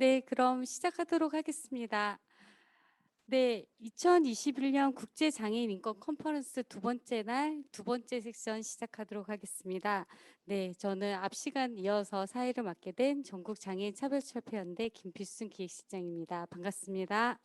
네, 그럼 시작하도록 하겠습니다. 네, 2021년 국제장애인 인권 컨퍼런스 두 번째 날 두 번째 섹션 시작하도록 하겠습니다. 네, 저는 앞 시간 이어서 사회를 맡게 된 전국장애인 차별철폐연대 김필순 기획실장입니다. 반갑습니다.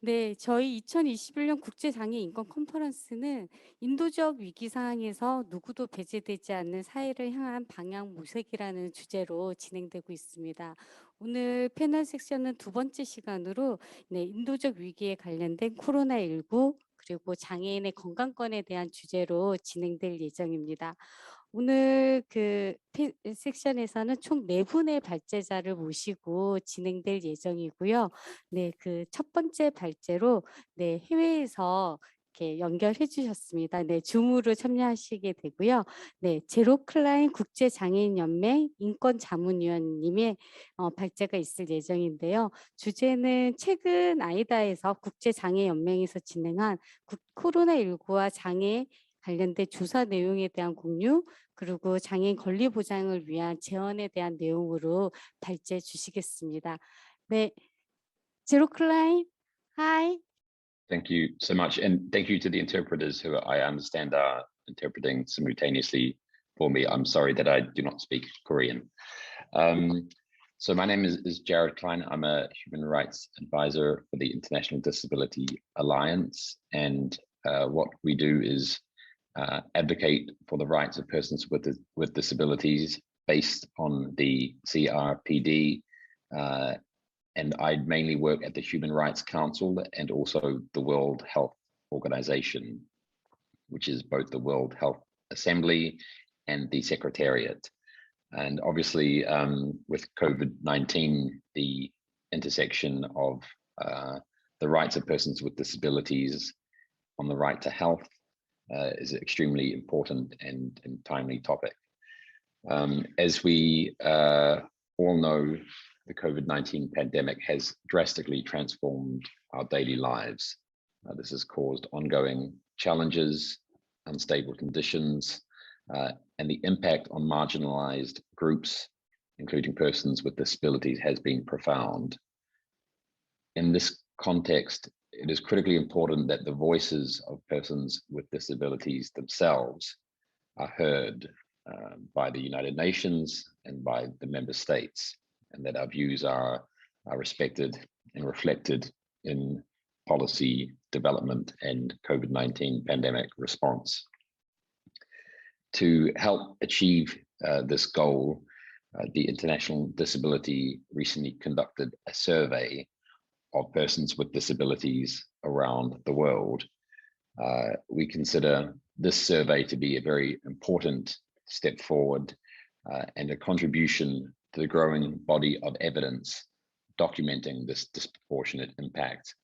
네, 저희 2021년 국제장애인 인권 컨퍼런스는 인도적 위기 상황에서 누구도 배제되지 않는 사회를 향한 방향 모색이라는 주제로 진행되고 있습니다. 오늘 패널 섹션은 두 번째 시간으로 네, 인도적 위기에 관련된 코로나19 그리고 장애인의 건강권에 대한 주제로 진행될 예정입니다. 오늘 섹션에서는 총 네 분의 발제자를 모시고 진행될 예정이고요. 네, 그 첫 번째 발제로 네, 해외에서 이렇게 연결해 주셨습니다. 네, 줌으로 참여하시게 되고요. 네, 제로클라인 국제장애인연맹 인권자문위원님의 발제가 있을 예정인데요. 주제는 최근 아이다에서 국제장애연맹에서 진행한 코로나19와 장애 관련된 조사 내용에 대한 공유, 그리고 장애인 권리 보장을 위한 제언에 대한 내용으로 발제해 주시겠습니다. 네, 제로클라인, hi. Thank you so much. And thank you to the interpreters who I understand are interpreting simultaneously for me. I'm sorry that I do not speak Korean. So my name is Jared Klein. I'm a human rights advisor for the International Disability Alliance. And what we do is advocate for the rights of persons with disabilities based on the CRPD, and I mainly work at the Human Rights Council and also the World Health Organization, which is both the World Health Assembly and the Secretariat. And obviously, with COVID-19, the intersection of the rights of persons with disabilities on the right to health is an extremely important and timely topic. As we all know, the COVID-19 pandemic has drastically transformed our daily lives. This has caused ongoing challenges, unstable conditions, and the impact on marginalized groups, including persons with disabilities, has been profound. In this context, it is critically important that the voices of persons with disabilities themselves are heard by the United Nations and by the member states, and that our views are respected and reflected in policy development and COVID-19 pandemic response. To help achieve this goal, the International Disability recently conducted a survey of persons with disabilities around the world. We consider this survey to be a very important step forward and a contribution to the growing body of evidence documenting this disproportionate impact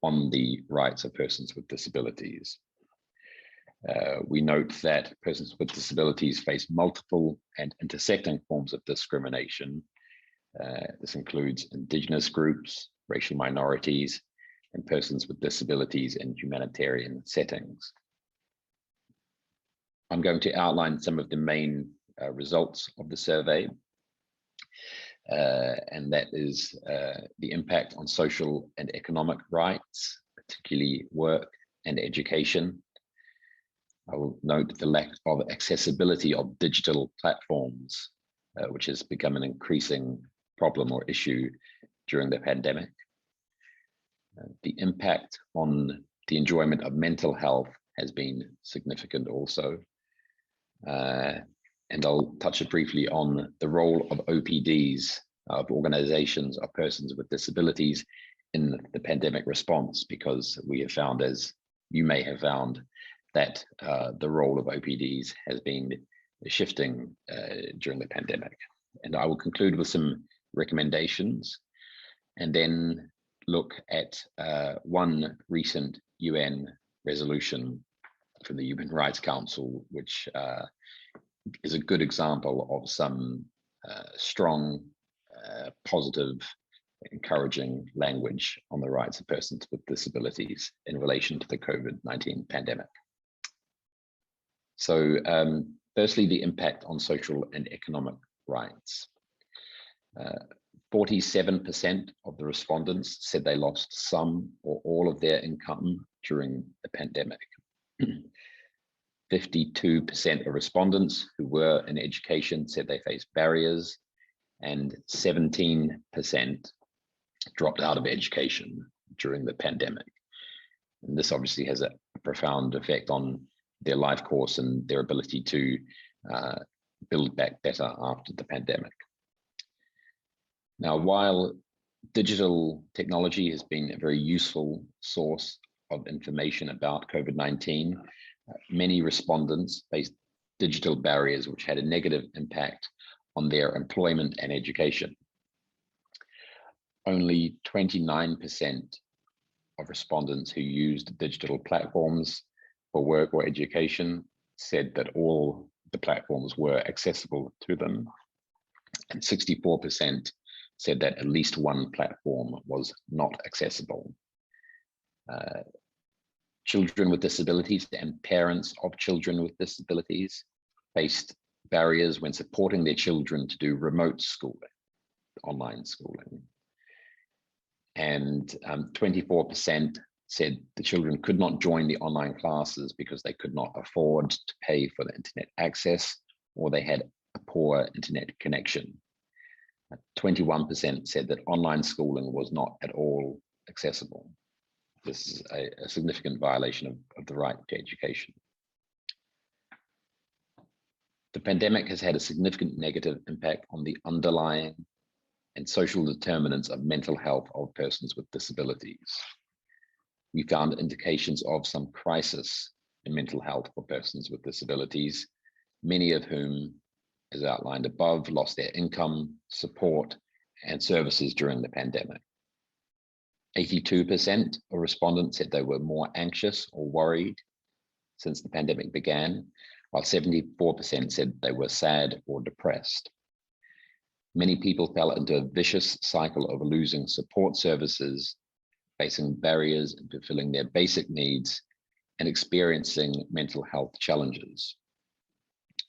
on the rights of persons with disabilities. We note that persons with disabilities face multiple and intersecting forms of discrimination. This includes Indigenous groups, racial minorities, and persons with disabilities in humanitarian settings. I'm going to outline some of the main results of the survey, and that is the impact on social and economic rights, particularly work and education. I will note the lack of accessibility of digital platforms, which has become an increasing problem or issue during the pandemic. The impact on the enjoyment of mental health has been significant also. And I'll touch briefly on the role of OPDs, of organizations of persons with disabilities in the pandemic response, because we have found, as you may have found, that the role of OPDs has been shifting during the pandemic. And I will conclude with some recommendations and then look at one recent UN resolution from the Human Rights Council, which is a good example of some strong, positive, encouraging language on the rights of persons with disabilities in relation to the COVID-19 pandemic. So firstly, the impact on social and economic rights. 47% of the respondents said they lost some or all of their income during the pandemic. 52% of respondents who were in education said they faced barriers, and 17% dropped out of education during the pandemic. And this obviously has a profound effect on their life course and their ability to build back better after the pandemic. Now, while digital technology has been a very useful source of information about COVID-19, many respondents faced digital barriers which had a negative impact on their employment and education. Only 29% of respondents who used digital platforms for work or education said that all the platforms were accessible to them, and 64% said that at least one platform was not accessible. Children with disabilities and parents of children with disabilities faced barriers when supporting their children to do remote schooling, online schooling. And 24% said the children could not join the online classes because they could not afford to pay for the internet access, or they had a poor internet connection. 21% said that online schooling was not at all accessible. This is a significant violation of the right to education. The pandemic has had a significant negative impact on the underlying and social determinants of mental health of persons with disabilities. We found indications of some crisis in mental health for persons with disabilities, many of whom, as outlined above, lost their income, support, and services during the pandemic. 82% of respondents said they were more anxious or worried since the pandemic began, while 74% said they were sad or depressed. Many people fell into a vicious cycle of losing support services, facing barriers in fulfilling their basic needs, and experiencing mental health challenges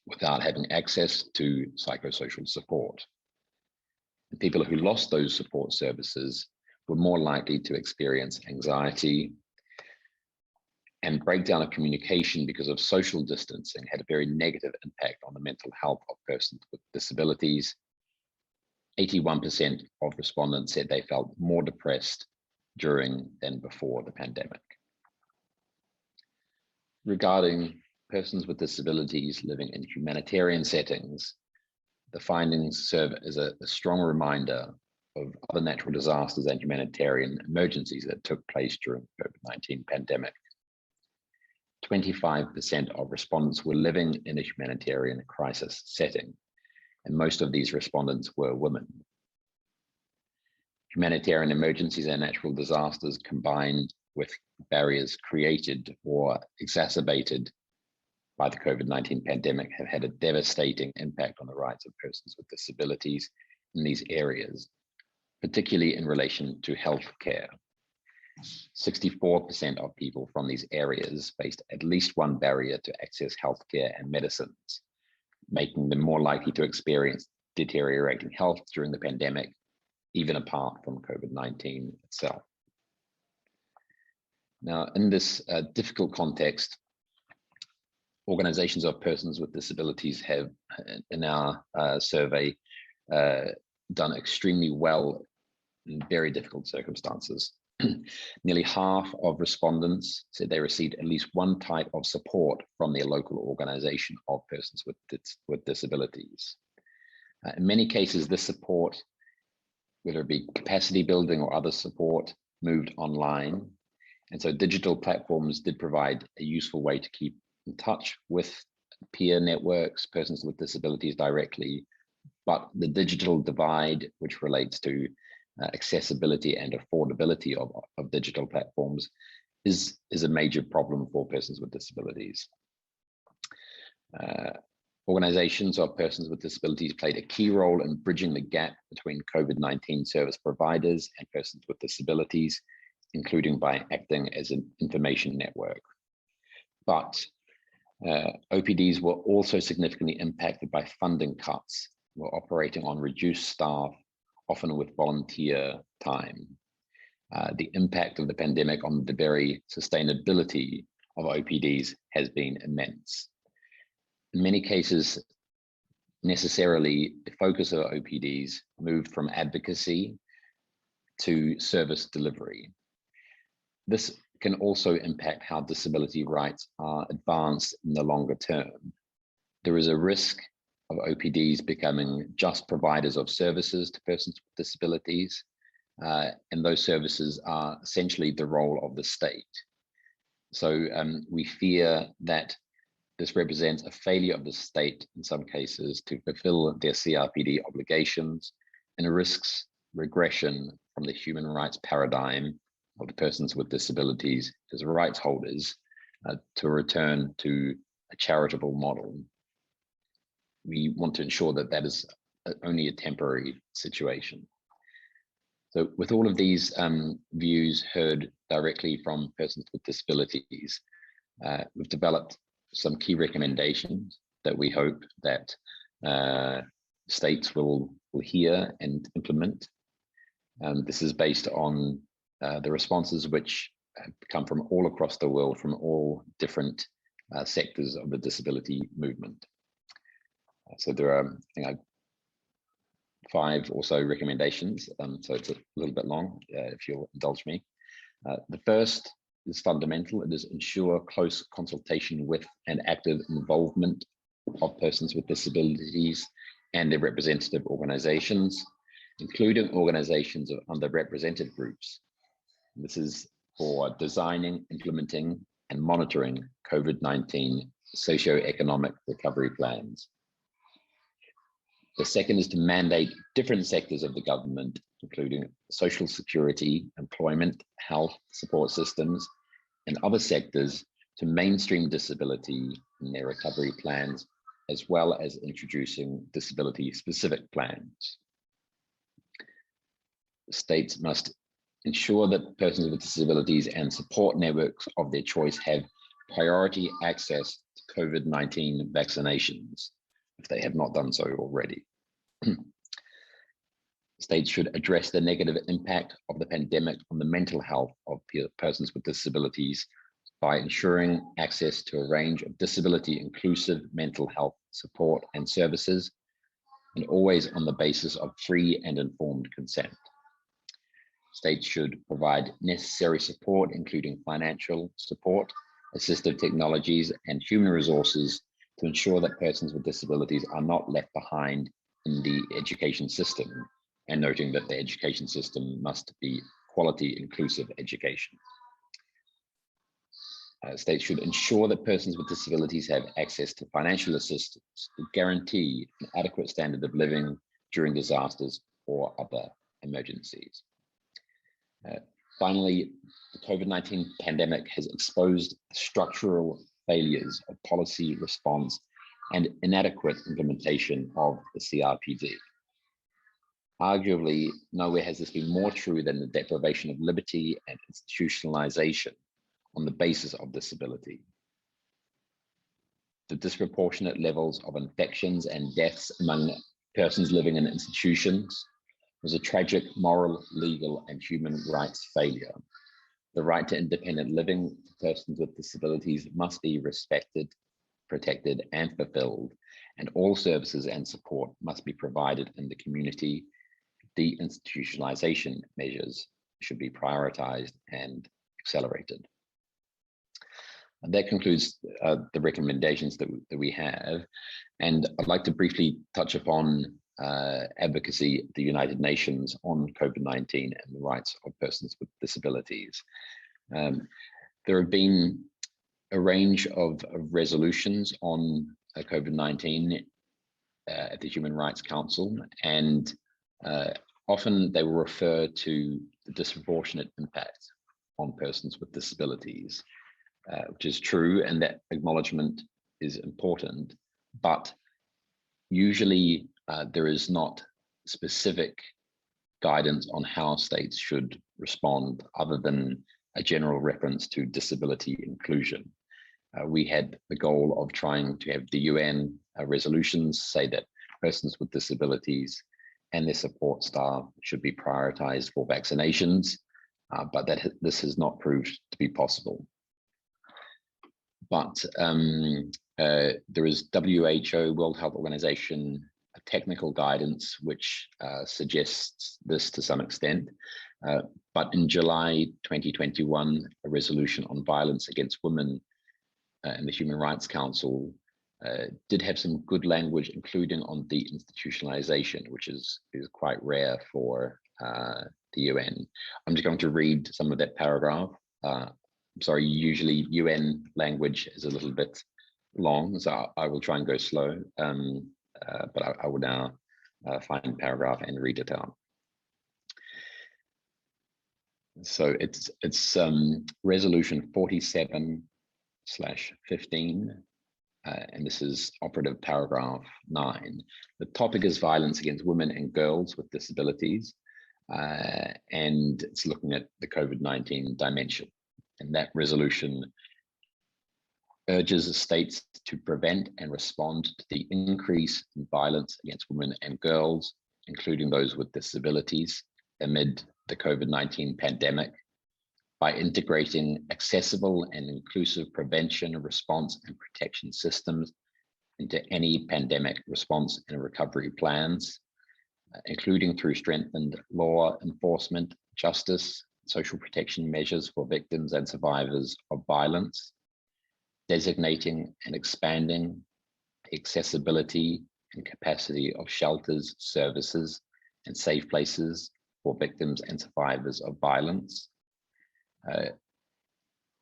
without having access to psychosocial support. And people who lost those support services were more likely to experience anxiety, and breakdown of communication because of social distancing had a very negative impact on the mental health of persons with disabilities. 81% of respondents said they felt more depressed during than before the pandemic. Regarding persons with disabilities living in humanitarian settings, the findings serve as a strong reminder of other natural disasters and humanitarian emergencies that took place during the COVID-19 pandemic. 25% of respondents were living in a humanitarian crisis setting, and most of these respondents were women. Humanitarian emergencies and natural disasters combined with barriers created or exacerbated by the COVID-19 pandemic have had a devastating impact on the rights of persons with disabilities in these areas, particularly in relation to health care. 64% of people from these areas faced at least one barrier to access healthcare and medicines, making them more likely to experience deteriorating health during the pandemic, even apart from COVID-19 itself. Now, in this difficult context, organizations of persons with disabilities have, in our survey, done extremely well in very difficult circumstances. Nearly half of respondents said they received at least one type of support from their local organization of persons with disabilities. In many cases, this support, whether it be capacity building or other support, moved online. And so digital platforms did provide a useful way to keep in touch with peer networks, persons with disabilities directly. But the digital divide, which relates to accessibility and affordability of digital platforms, is a major problem for persons with disabilities. Organizations of persons with disabilities played a key role in bridging the gap between COVID-19 service providers and persons with disabilities, including by acting as an information network. But OPDs were also significantly impacted by funding cuts. We're operating on reduced staff often with volunteer time. The impact of the pandemic on the very sustainability of OPDs has been immense. In many cases, necessarily, the focus of OPDs moved from advocacy to service delivery. This can also impact how disability rights are advanced in the longer term. There is a risk of OPDs becoming just providers of services to persons with disabilities, and those services are essentially the role of the state. So we fear that this represents a failure of the state in some cases to fulfill their CRPD obligations and risks regression from the human rights paradigm of the persons with disabilities as rights holders to return to a charitable model. We want to ensure that that is only a temporary situation. So with all of these views heard directly from persons with disabilities, we've developed some key recommendations that we hope that states will hear and implement. This is based on the responses which come from all across the world, from all different sectors of the disability movement. So there are, I think, 5 or so recommendations, so it's a little bit long, if you'll indulge me. The first is fundamental. It is ensure close consultation with and active involvement of persons with disabilities and their representative organizations, including organizations of underrepresented groups. This is for designing, implementing, and monitoring COVID-19 socioeconomic recovery plans. The second is to mandate different sectors of the government, including social security, employment, health, support systems, and other sectors, to mainstream disability in their recovery plans, as well as introducing disability-specific plans. States must ensure that persons with disabilities and support networks of their choice have priority access to COVID-19 vaccinations, if they have not done so already. States should address the negative impact of the pandemic on the mental health of persons with disabilities by ensuring access to a range of disability-inclusive mental health support and services, and always on the basis of free and informed consent. States should provide necessary support, including financial support, assistive technologies, and human resources to ensure that persons with disabilities are not left behind in the education system, and noting that the education system must be quality inclusive education. States should ensure that persons with disabilities have access to financial assistance to guarantee an adequate standard of living during disasters or other emergencies. Finally, the COVID-19 pandemic has exposed structural failures of policy response and inadequate implementation of the CRPD. Arguably, nowhere has this been more true than the deprivation of liberty and institutionalization on the basis of disability. The disproportionate levels of infections and deaths among persons living in institutions was a tragic moral, legal, and human rights failure. The right to independent living for persons with disabilities must be respected, protected, and fulfilled, and all services and support must be provided in the community. Deinstitutionalization measures should be prioritized and accelerated. And that concludes the recommendations that we have. And I'd like to briefly touch upon advocacy at the United Nations on COVID-19 and the rights of persons with disabilities. There have been a range of resolutions on COVID-19 at the Human Rights Council, and often they will refer to the disproportionate impact on persons with disabilities, which is true, and that acknowledgement is important, but usually there is not specific guidance on how states should respond other than a general reference to disability inclusion. We had the goal of trying to have the UN resolutions say that persons with disabilities and their support staff should be prioritized for vaccinations, but this has not proved to be possible. But there is WHO, World Health Organization, technical guidance which suggests this to some extent. But in July 2021, a resolution on violence against women in the Human Rights Council did have some good language, including on deinstitutionalization, which is quite rare for the UN. I'm just going to read some of that paragraph. I'm sorry, usually UN language is a little bit long, so I will try and go slow, but I will now find paragraph and read it out. So it's resolution 47/15, and this is operative paragraph 9. The topic is violence against women and girls with disabilities, and it's looking at the COVID-19 dimension. And that resolution urges the states to prevent and respond to the increase in violence against women and girls, including those with disabilities, amid the COVID-19 pandemic, by integrating accessible and inclusive prevention, response, and protection systems into any pandemic response and recovery plans, including through strengthened law enforcement, justice, social protection measures for victims and survivors of violence, designating and expanding the accessibility and capacity of shelters, services, and safe places for victims and survivors of violence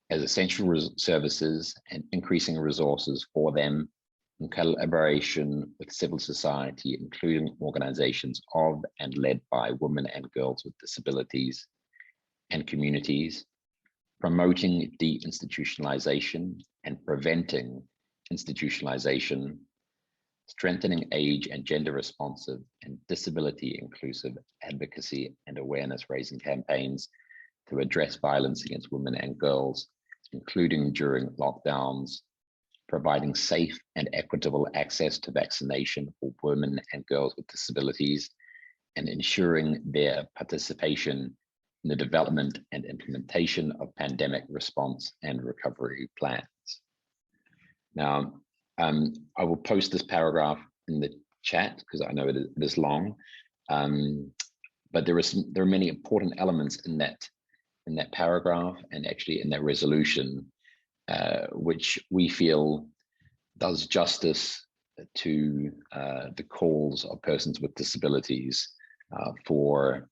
as essential services, and increasing resources for them in collaboration with civil society, including organizations of and led by women and girls with disabilities and communities, promoting deinstitutionalization and preventing institutionalization, strengthening age and gender responsive and disability inclusive advocacy and awareness raising campaigns to address violence against women and girls, including during lockdowns, providing safe and equitable access to vaccination for women and girls with disabilities, and ensuring their participation in the development and implementation of pandemic response and recovery plans. Now, I will post this paragraph in the chat because I know it is long, but there are many important elements in that paragraph and actually in that resolution, which we feel does justice to the calls of persons with disabilities for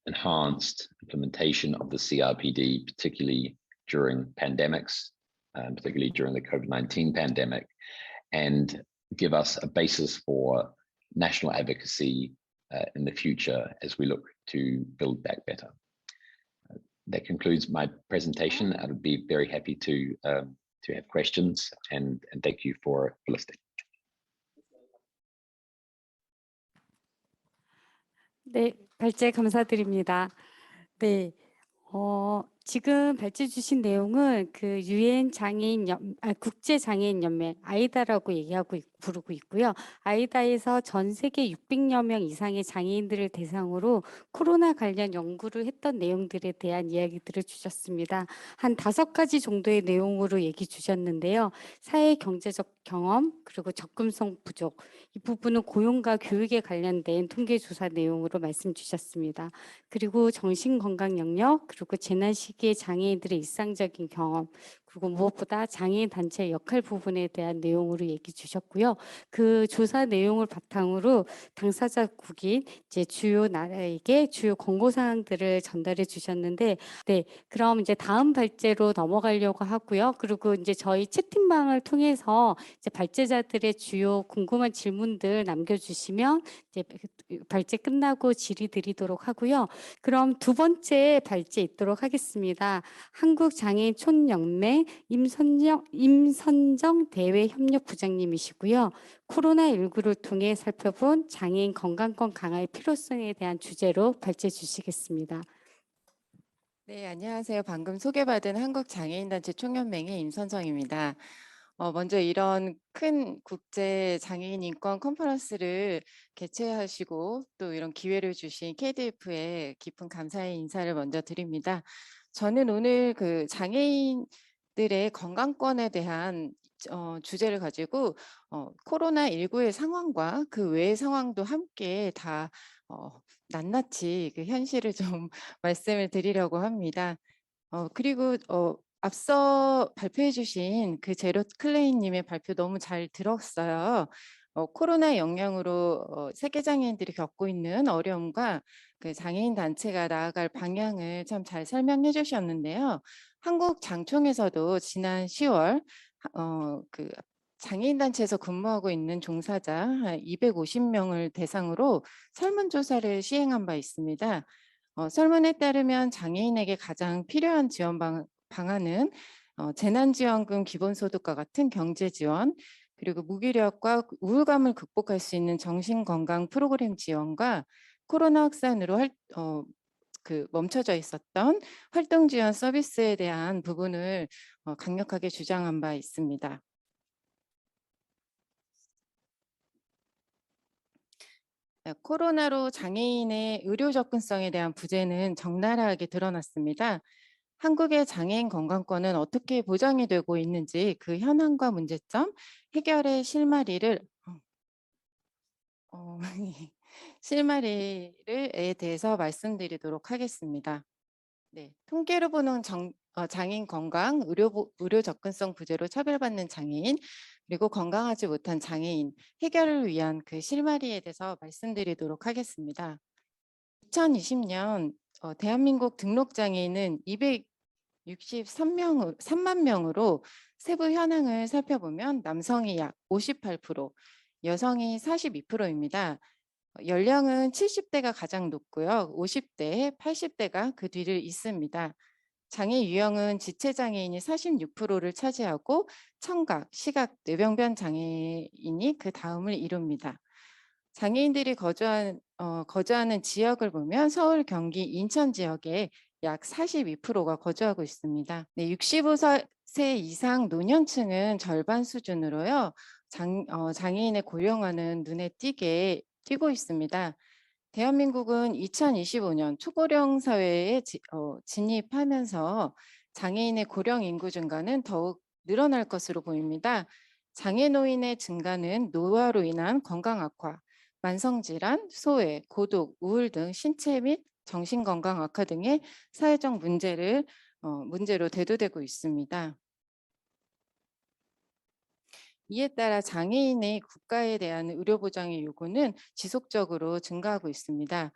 enhanced implementation of the CRPD, particularly during pandemics, particularly during the COVID-19 pandemic, and give us a basis for national advocacy in the future as we look to build back better. That concludes my presentation. I would be very happy to have questions, and thank you for listening. 네, 발제 감사드립니다. 네, 지금 발제 주신 내용은 그 유엔 장애인 국제 장애인 연맹 아이다라고 부르고 있고요. 아이다에서 전 세계 600여 명 이상의 장애인들을 대상으로 코로나 관련 연구를 했던 내용들에 대한 이야기들을 주셨습니다. 한 5가지 정도의 내용으로 얘기 주셨는데요. 사회 경제적 경험, 그리고 접근성 부족, 이 부분은 고용과 교육에 관련된 통계조사 내용으로 말씀 주셨습니다. 그리고 정신건강 영역, 그리고 재난 시기의 장애인들의 일상적인 경험, 그리고 무엇보다 장애인 단체의 역할 부분에 대한 내용으로 얘기 주셨고요. 그 조사 내용을 바탕으로 당사자국인 이제 주요 나라에게 주요 권고 사항들을 전달해 주셨는데, 네, 그럼 이제 다음 발제로 넘어가려고 하고요. 그리고 이제 저희 채팅방을 통해서 이제 발제자들의 주요 궁금한 질문들 남겨주시면 이제 발제 끝나고 질의 드리도록 하고요. 그럼 두 번째 발제 있도록 하겠습니다. 한국장애인 촌연맹 임선정 대외협력부장님이시고요. 코로나19를 통해 살펴본 장애인 건강권 강화의 필요성에 대한 주제로 발제 주시겠습니다. 네, 안녕하세요. 방금 소개받은 한국장애인단체 총연맹의 임선정입니다. 먼저 이런 큰 국제 장애인 인권 컨퍼런스를 개최하시고 또 이런 기회를 주신 KDF에 깊은 감사의 인사를 먼저 드립니다. 저는 오늘 그 장애인들의 건강권에 대한 주제를 가지고 코로나19의 상황과 그 외의 상황도 함께 다 낱낱이 그 현실을 좀 말씀을 드리려고 합니다. 그리고 앞서 발표해 주신 그 제로 클레인 님의 발표 너무 잘 들었어요. 코로나 영향으로 세계 장애인들이 겪고 있는 어려움과 그 장애인 단체가 나아갈 방향을 참 잘 설명해 주셨는데요. 한국 장총에서도 지난 10월 그 장애인 단체에서 근무하고 있는 종사자 한 250명을 대상으로 설문조사를 시행한 바 있습니다. 설문에 따르면 장애인에게 가장 필요한 지원 방안은 재난지원금 기본소득과 같은 경제지원, 그리고 무기력과 우울감을 극복할 수 있는 정신건강 프로그램 지원과 코로나 확산으로 멈춰져 있었던 활동 지원 서비스에 대한 부분을 강력하게 주장한 바 있습니다. 코로나로 장애인의 의료 접근성에 대한 부재는 적나라하게 드러났습니다. 한국의 장애인 건강권은 어떻게 보장이 되고 있는지 그 현황과 문제점, 해결의 실마리를 실마리에 대해서 말씀드리도록 하겠습니다. 네, 통계로 보는 장애인 건강, 의료 접근성 부재로 차별받는 장애인, 그리고 건강하지 못한 장애인 해결을 위한 그 실마리에 대해서 말씀드리도록 하겠습니다. 2020년 대한민국 등록 장애인은 263만 명으로 세부 현황을 살펴보면 남성이 약 58%, 여성이 42%입니다. 연령은 70대가 가장 높고요. 50대, 80대가 그 뒤를 잇습니다. 장애 유형은 지체장애인이 46%를 차지하고 청각, 시각, 뇌병변 장애인이 그 다음을 이룹니다. 장애인들이 거주하는 지역을 보면 서울, 경기, 인천 지역에 약 42%가 거주하고 있습니다. 네, 65세 이상 노년층은 절반 수준으로요. 장애인의 고령화는 눈에 띄고 있습니다. 대한민국은 2025년 초고령 사회에 진입하면서 장애인의 고령 인구 증가는 더욱 늘어날 것으로 보입니다. 장애 노인의 증가는 노화로 인한 건강 악화, 만성질환, 소외, 고독, 우울 등 신체 및 정신건강 악화 등의 사회적 문제로 대두되고 있습니다. 이에 따라 장애인의 국가에 대한 의료 보장의 요구는 지속적으로 증가하고 있습니다.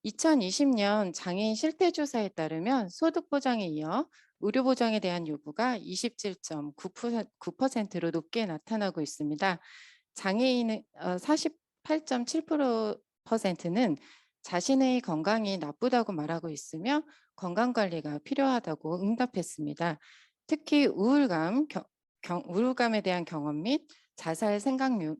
2020년 장애인 실태조사에 따르면 소득 보장에 이어 의료 보장에 대한 요구가 27.9%로 높게 나타나고 있습니다. 장애인의 48.7%는 자신의 건강이 나쁘다고 말하고 있으며 건강관리가 필요하다고 응답했습니다. 특히 우울감에 대한 경험 및 자살 생각률은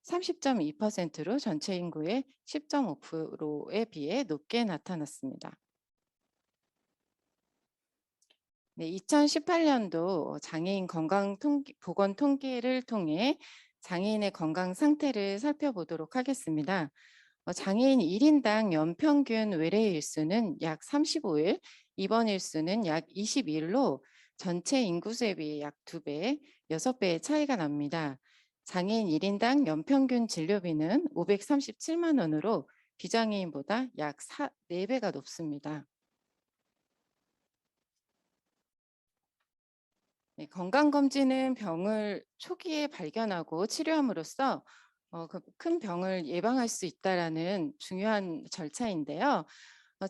30.2%로 전체 인구의 10.5%에 비해 높게 나타났습니다. 네, 2018년도 장애인 보건 통계를 통해 장애인의 건강 상태를 살펴보도록 하겠습니다. 장애인 1인당 연평균 외래 일수는 약 35일, 입원 일수는 약 22일로 전체 인구수에 비해 약 2배, 6배의 차이가 납니다. 장애인 1인당 연평균 진료비는 537만 원으로 비장애인보다 약 4배가 높습니다. 네, 건강검진은 병을 초기에 발견하고 치료함으로써 그 큰 병을 예방할 수 있다는 중요한 절차인데요.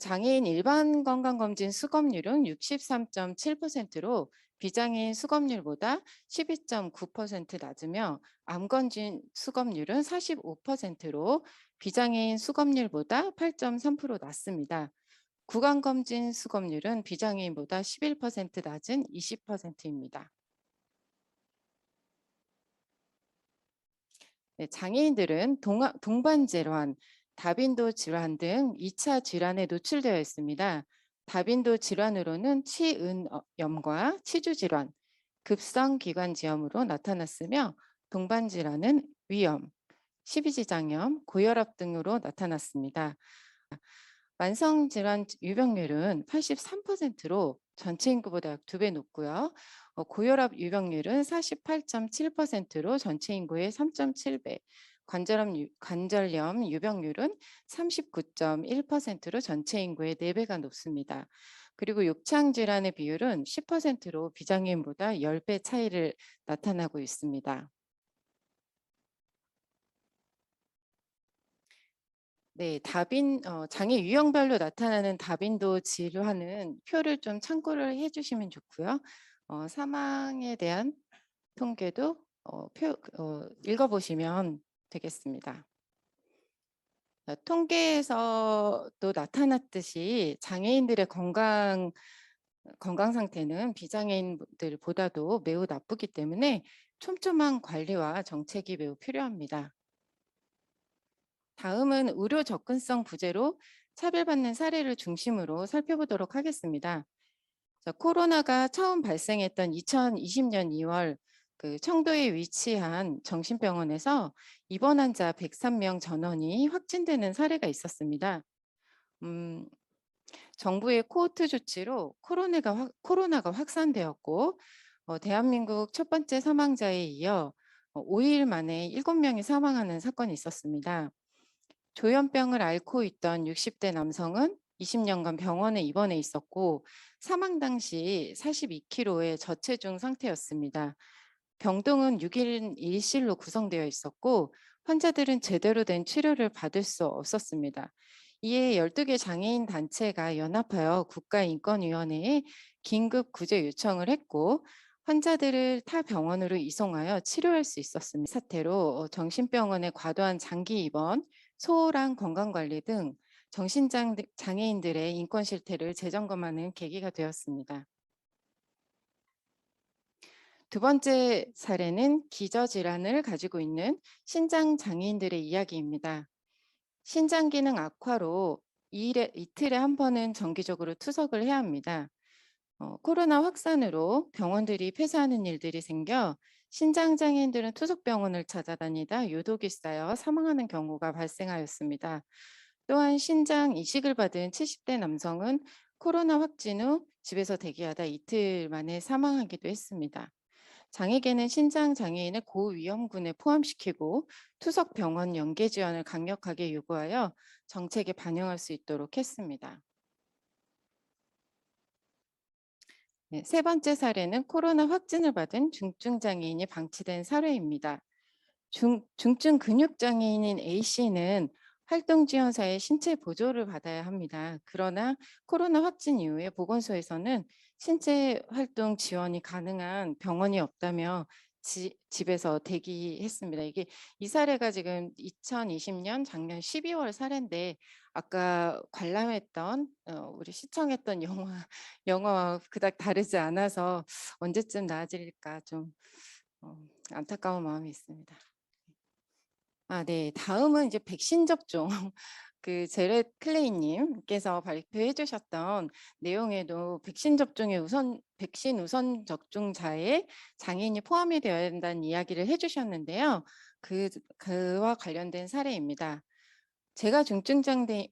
장애인 일반 건강검진 수검률은 63.7%로 비장애인 수검률보다 12.9% 낮으며 암검진 수검률은 45%로 비장애인 수검률보다 8.3% 낮습니다. 구강검진 수검률은 비장애인보다 11% 낮은 20%입니다. 네, 장애인들은 동반 질환, 다빈도 질환 등 2차 질환에 노출되어 있습니다. 다빈도 질환으로는 치은염과 치주 질환, 급성 기관지염으로 나타났으며 동반 질환은 위염, 십이지장염, 고혈압 등으로 나타났습니다. 만성 질환 유병률은 83%로 전체 인구보다 약 2배 높고요. 고혈압 유병률은 48.7%로 전체 인구의 3.7배, 관절염 유병률은 39.1%로 전체 인구의 4배가 높습니다. 그리고 욕창 질환의 비율은 10%로 비장애인보다 10배 차이를 나타나고 있습니다. 네, 장애 유형별로 나타나는 다빈도 질환은 표를 좀 참고를 해주시면 좋고요. 사망에 대한 통계도 읽어보시면 되겠습니다. 통계에서도 나타났듯이 장애인들의 건강 상태는 비장애인들보다도 매우 나쁘기 때문에 촘촘한 관리와 정책이 매우 필요합니다. 다음은 의료 접근성 부재로 차별받는 사례를 중심으로 살펴보도록 하겠습니다. 코로나가 처음 발생했던 2020년 2월 청도에 위치한 정신병원에서 입원 환자 103명 전원이 확진되는 사례가 있었습니다. 정부의 코호트 조치로 코로나가 확산되었고 대한민국 첫 번째 사망자에 이어 5일 만에 7명이 사망하는 사건이 있었습니다. 조현병을 앓고 있던 60대 남성은 20년간 병원에 입원해 있었고 사망 당시 42kg의 저체중 상태였습니다. 병동은 6일 1실로 구성되어 있었고 환자들은 제대로 된 치료를 받을 수 없었습니다. 이에 12개 장애인 단체가 연합하여 국가인권위원회에 긴급 구제 요청을 했고 환자들을 타 병원으로 이송하여 치료할 수 있었습니다. 사태로 정신병원의 과도한 장기 입원, 소홀한 건강관리 등 정신장애인들의 인권 실태를 재점검하는 계기가 되었습니다. 두 번째 사례는 기저질환을 가지고 있는 신장장애인들의 이야기입니다. 신장기능 악화로 이틀에 한 번은 정기적으로 투석을 해야 합니다. 코로나 확산으로 병원들이 폐사하는 일들이 생겨 신장장애인들은 투석병원을 찾아다니다 요독이 쌓여 사망하는 경우가 발생하였습니다. 또한 신장 이식을 받은 70대 남성은 코로나 확진 후 집에서 대기하다 이틀 만에 사망하기도 했습니다. 장애계는 신장장애인을 고위험군에 포함시키고 투석병원 연계 지원을 강력하게 요구하여 정책에 반영할 수 있도록 했습니다. 네, 세 번째 사례는 코로나 확진을 받은 중증 장애인이 방치된 사례입니다. 중증 근육 장애인인 A씨는 활동지원사의 신체 보조를 받아야 합니다. 그러나 코로나 확진 이후에 보건소에서는 신체 활동 지원이 가능한 병원이 없다며 집에서 대기했습니다. 이 사례가 지금 2020년 작년 12월 사례인데 아까 관람했던 우리 시청했던 영화와 그닥 다르지 않아서 언제쯤 나아질까 좀 안타까운 마음이 있습니다. 네. 다음은 이제 백신 접종. 제렛 클레이님께서 발표해 주셨던 내용에도 백신 우선 접종자에 장애인이 포함이 되어야 된다는 이야기를 해 주셨는데요. 그와 관련된 사례입니다. 제가 중증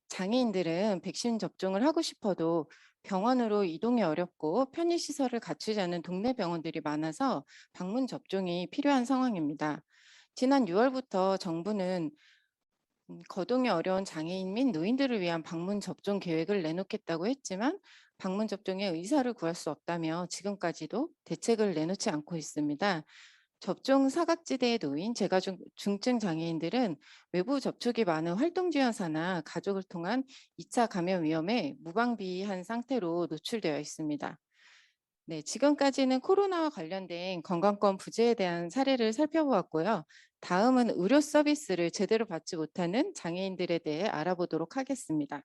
장애인들은 백신 접종을 하고 싶어도 병원으로 이동이 어렵고 편의시설을 갖추지 않은 동네 병원들이 많아서 방문 접종이 필요한 상황입니다. 지난 6월부터 정부는 거동이 어려운 장애인 및 노인들을 위한 방문 접종 계획을 내놓겠다고 했지만 방문 접종에 의사를 구할 수 없다며 지금까지도 대책을 내놓지 않고 있습니다. 접종 사각지대에 놓인 중증 장애인들은 외부 접촉이 많은 활동지원사나 가족을 통한 2차 감염 위험에 무방비한 상태로 노출되어 있습니다. 네, 지금까지는 코로나와 관련된 건강권 부재에 대한 사례를 살펴보았고요. 다음은 의료 서비스를 제대로 받지 못하는 장애인들에 대해 알아보도록 하겠습니다.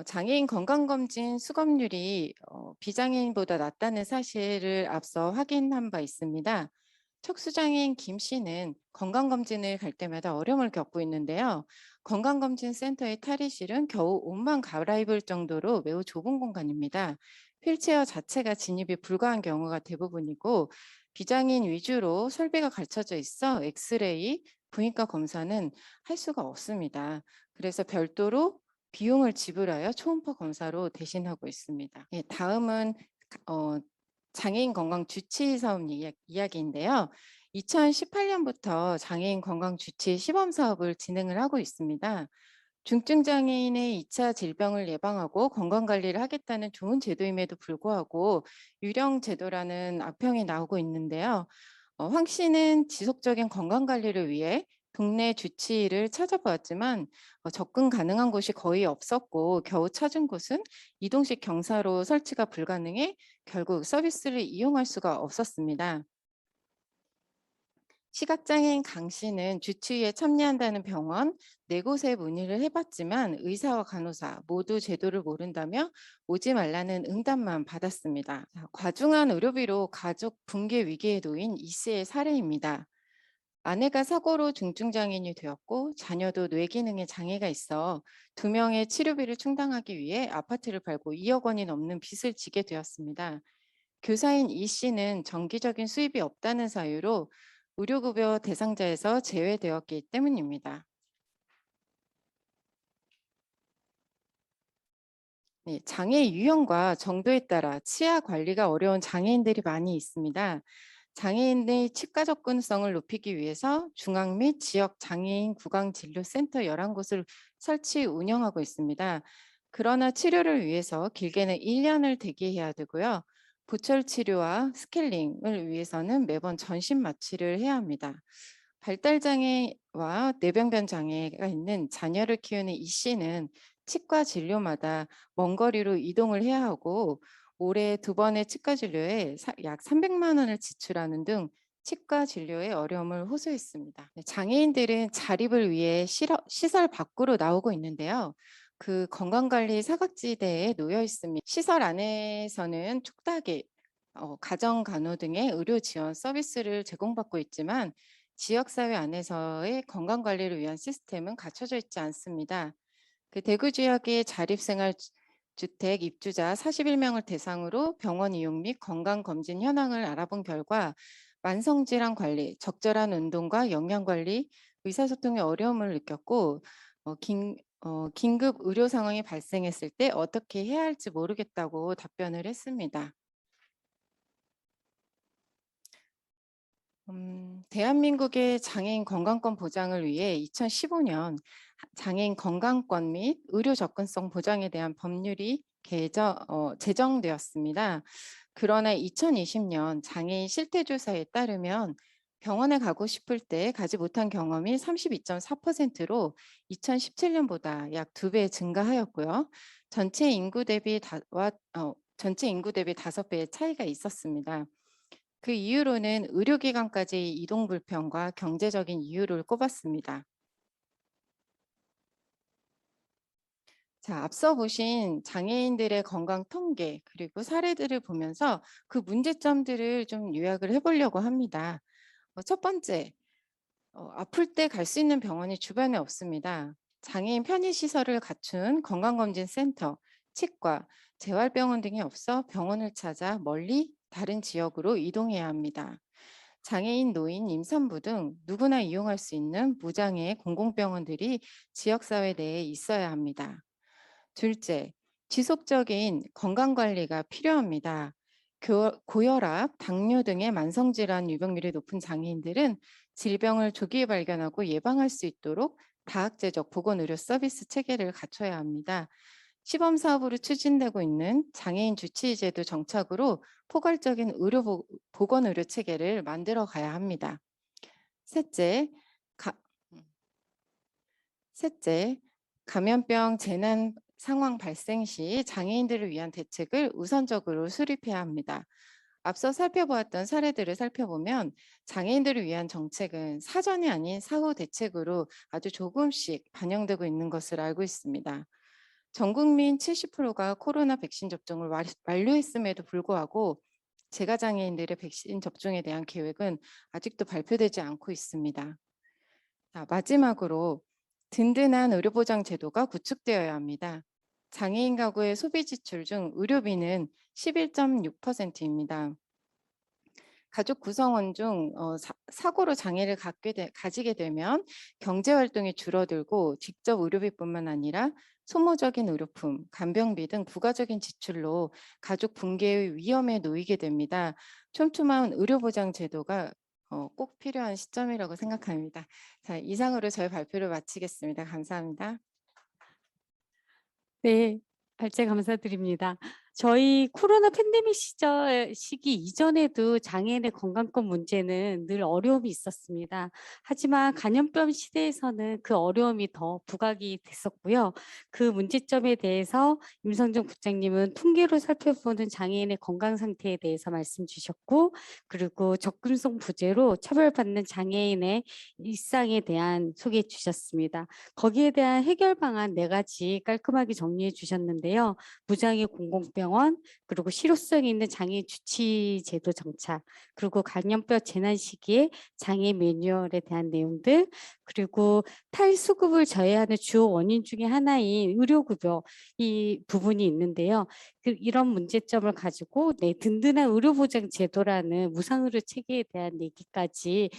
장애인 건강검진 수검률이 비장애인보다 낮다는 사실을 앞서 확인한 바 있습니다. 척수장애인 김 씨는 건강검진을 갈 때마다 어려움을 겪고 있는데요. 건강검진 센터의 탈의실은 겨우 옷만 갈아입을 정도로 매우 좁은 공간입니다. 휠체어 자체가 진입이 불가한 경우가 대부분이고 비장애인 위주로 설비가 갖춰져 있어 엑스레이, 부인과 검사는 할 수가 없습니다. 그래서 별도로 비용을 지불하여 초음파 검사로 대신하고 있습니다. 예, 다음은 장애인 건강 주치 사업 이야기인데요. 2018년부터 장애인 건강 주치 시범 사업을 진행을 하고 있습니다. 중증 장애인의 2차 질병을 예방하고 건강 관리를 하겠다는 좋은 제도임에도 불구하고 유령 제도라는 악평이 나오고 있는데요. 황 씨는 지속적인 건강 관리를 위해 동네 주치의를 찾아보았지만 접근 가능한 곳이 거의 없었고 겨우 찾은 곳은 이동식 경사로 설치가 불가능해 결국 서비스를 이용할 수가 없었습니다. 시각장애인 강 씨는 주치의에 참여한다는 병원 4곳에 문의를 해봤지만 의사와 간호사 모두 제도를 모른다며 오지 말라는 응답만 받았습니다. 자, 과중한 의료비로 가족 붕괴 위기에 놓인 이 씨의 사례입니다. 아내가 사고로 중증장애인이 되었고 자녀도 뇌기능에 장애가 있어 2명의 치료비를 충당하기 위해 아파트를 팔고 2억 원이 넘는 빚을 지게 되었습니다. 교사인 이 씨는 정기적인 수입이 없다는 사유로 의료급여 대상자에서 제외되었기 때문입니다. 네, 장애 유형과 정도에 따라 치아 관리가 어려운 장애인들이 많이 있습니다. 장애인의 치과 접근성을 높이기 위해서 중앙 및 지역 장애인 구강 진료 센터 11곳을 설치 운영하고 있습니다. 그러나 치료를 위해서 길게는 1년을 대기해야 되고요. 보철 치료와 스케일링을 위해서는 매번 전신 마취를 해야 합니다. 발달 장애와 뇌병변 장애가 있는 자녀를 키우는 이 씨는 치과 진료마다 먼 거리로 이동을 해야 하고 올해 2번의 치과 진료에 약 300만 원을 지출하는 등 치과 진료에 어려움을 호소했습니다. 네, 장애인들은 자립을 위해 시설 밖으로 나오고 있는데요. 그 건강관리 사각지대에 놓여 있습니다. 시설 안에서는 뚝딱이, 가정간호 등의 의료 지원 서비스를 제공받고 있지만 지역사회 안에서의 건강관리를 위한 시스템은 갖춰져 있지 않습니다. 그 대구 지역의 자립생활 주택 입주자 41명을 대상으로 병원 이용 및 건강검진 현황을 알아본 결과 만성질환 관리, 적절한 운동과 영양 관리, 의사소통에 어려움을 느꼈고 긴급 의료 상황이 발생했을 때 어떻게 해야 할지 모르겠다고 답변을 했습니다. 대한민국의 장애인 건강권 보장을 위해 2015년 장애인 건강권 및 의료 접근성 보장에 대한 법률이 제정되었습니다. 그러나 2020년 장애인 실태조사에 따르면 병원에 가고 싶을 때 가지 못한 경험이 32.4%로 2017년보다 약 2배 증가하였고요. 전체 인구 대비 5배의 차이가 있었습니다. 그 이유로는 의료기관까지 이동 불편과 경제적인 이유를 꼽았습니다. 자, 앞서 보신 장애인들의 건강 통계 그리고 사례들을 보면서 그 문제점들을 좀 요약을 해보려고 합니다. 첫 번째, 아플 때 갈 수 있는 병원이 주변에 없습니다. 장애인 편의시설을 갖춘 건강검진센터, 치과, 재활병원 등이 없어 병원을 찾아 멀리 다른 지역으로 이동해야 합니다. 장애인, 노인, 임산부 등 누구나 이용할 수 있는 무장애 공공병원들이 지역사회 내에 있어야 합니다. 둘째, 지속적인 건강관리가 필요합니다. 고혈압, 당뇨 등의 만성질환 유병률이 높은 장애인들은 질병을 조기에 발견하고 예방할 수 있도록 다학제적 보건의료 서비스 체계를 갖춰야 합니다. 시범 사업으로 추진되고 있는 장애인 주치의 제도 정착으로 포괄적인 보건의료 체계를 만들어 가야 합니다. 셋째, 감염병 재난 상황 발생 시 장애인들을 위한 대책을 우선적으로 수립해야 합니다. 앞서 살펴보았던 사례들을 살펴보면 장애인들을 위한 정책은 사전이 아닌 사후 대책으로 아주 조금씩 반영되고 있는 것을 알고 있습니다. 전 국민 70%가 코로나 백신 접종을 완료했음에도 불구하고 재가장애인들의 백신 접종에 대한 계획은 아직도 발표되지 않고 있습니다. 자, 마지막으로 든든한 의료보장 제도가 구축되어야 합니다. 장애인 가구의 소비 지출 중 의료비는 11.6%입니다. 가족 구성원 중 사고로 장애를 가지게 되면 경제 활동이 줄어들고 직접 의료비뿐만 아니라 소모적인 의료품, 간병비 등 부가적인 지출로 가족 붕괴의 위험에 놓이게 됩니다. 촘촘한 의료보장 제도가 꼭 필요한 시점이라고 생각합니다. 자, 이상으로 저희 발표를 마치겠습니다. 감사합니다. 네, 발제 감사드립니다. 저희 코로나 팬데믹 시기 이전에도 장애인의 건강권 문제는 늘 어려움이 있었습니다. 하지만 간염병 시대에서는 그 어려움이 더 부각이 됐었고요. 그 문제점에 대해서 임성정 국장님은 통계로 살펴보는 장애인의 건강 상태에 대해서 말씀 주셨고, 그리고 접근성 부재로 처벌받는 장애인의 일상에 대한 소개해 주셨습니다. 거기에 대한 해결 방안 4가지 깔끔하게 정리해 주셨는데요. 무장애 공공병원, 그리고 실효성 있는 장애 주치 제도 정착, 그리고 간염병 재난 시기에 장애 매뉴얼에 대한 내용들, 그리고 탈수급을 저해하는 주요 원인 중에 하나인 의료급여 이 부분이 있는데요. 이런 문제점을 가지고 든든한 의료보장 제도라는 무상의료 체계에 대한 얘기까지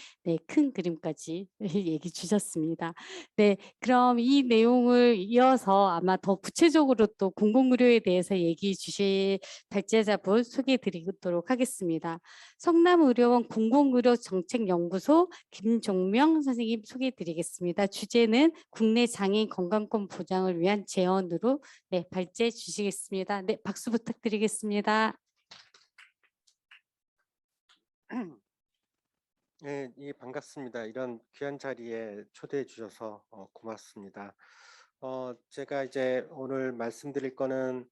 큰 그림까지 얘기 주셨습니다. 네, 그럼 이 내용을 이어서 아마 더 구체적으로 또 공공의료에 대해서 얘기해 주실 발제자분 소개해 드리도록 하겠습니다. 성남의료원 공공의료정책연구소 김종명 선생님 소개해 드리겠습니다. 주제는 국내 장애인 건강권 보장을 위한 제언으로 발제해 주시겠습니다. 네, 박수 부탁드리겠습니다. 네, 반갑습니다. 이런 귀한 자리에 초대해 주셔서 고맙습니다. 제가 이제 오늘 말씀드릴 거는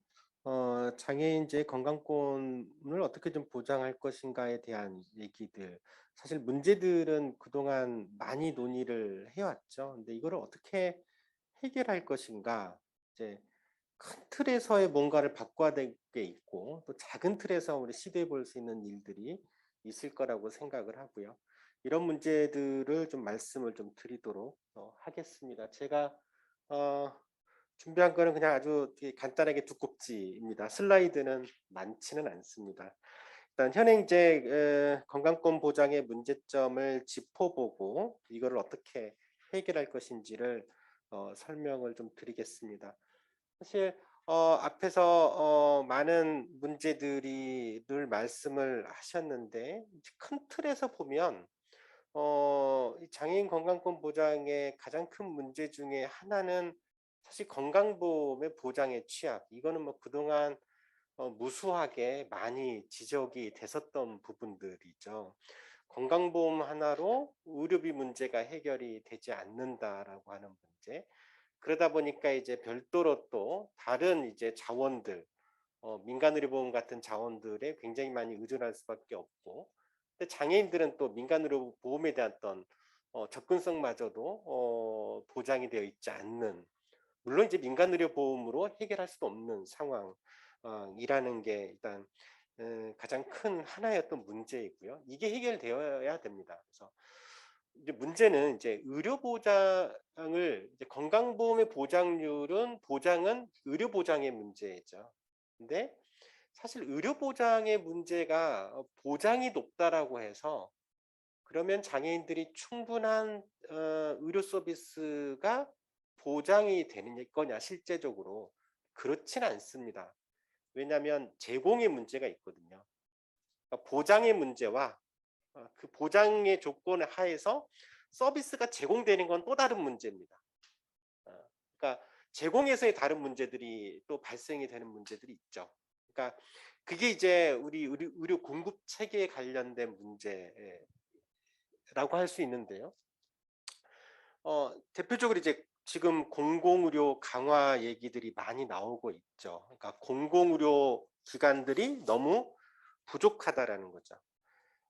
장애인제 건강권을 어떻게 좀 보장할 것인가에 대한 얘기들. 사실 문제들은 그동안 많이 논의를 해왔죠. 근데 이거를 어떻게 해결할 것인가. 이제 큰 틀에서의 뭔가를 바꿔야 될 게 있고 또 작은 틀에서 우리 시도해 볼 수 있는 일들이 있을 거라고 생각을 하고요. 이런 문제들을 좀 말씀을 좀 드리도록 하겠습니다. 제가 준비한 거는 그냥 아주 간단하게 두 꼭지입니다. 슬라이드는 많지는 않습니다. 일단 현행제 건강권 보장의 문제점을 짚어보고 이거를 어떻게 해결할 것인지를 설명을 좀 드리겠습니다. 사실 앞에서 많은 문제들이 늘 말씀을 하셨는데 큰 틀에서 보면 이 장애인 건강권 보장의 가장 큰 문제 중에 하나는 사실 건강보험의 보장의 취약. 이거는 뭐 그동안 무수하게 많이 지적이 됐었던 부분들이죠. 건강보험 하나로 의료비 문제가 해결이 되지 않는다라고 하는 문제. 그러다 보니까 이제 별도로 또 다른 이제 자원들, 민간의료보험 같은 자원들에 굉장히 많이 의존할 수밖에 없고, 근데 장애인들은 또 민간의료보험에 대한 어떤 접근성마저도 보장이 되어 있지 않는, 물론 이제 민간의료보험으로 해결할 수도 없는 상황이라는 게 일단 가장 큰 하나의 어떤 문제이고요. 이게 해결되어야 됩니다. 그래서 이제 문제는 이제 의료 보장을 이제 건강보험의 보장은 의료 보장의 문제죠. 근데 사실 의료 보장의 문제가 보장이 높다라고 해서 그러면 장애인들이 충분한 의료 서비스가 보장이 되는 거냐 실제적으로 그렇진 않습니다. 왜냐하면 제공의 문제가 있거든요. 그러니까 보장의 문제와 그 보장의 조건 하에서 서비스가 제공되는 건 또 다른 문제입니다. 그러니까 제공에서의 다른 문제들이 또 발생이 되는 문제들이 있죠. 그러니까 그게 이제 우리 의료 공급 체계에 관련된 문제라고 할 수 있는데요. 대표적으로 이제 지금 공공의료 강화 얘기들이 많이 나오고 있죠. 그러니까 공공의료 기관들이 너무 부족하다라는 거죠.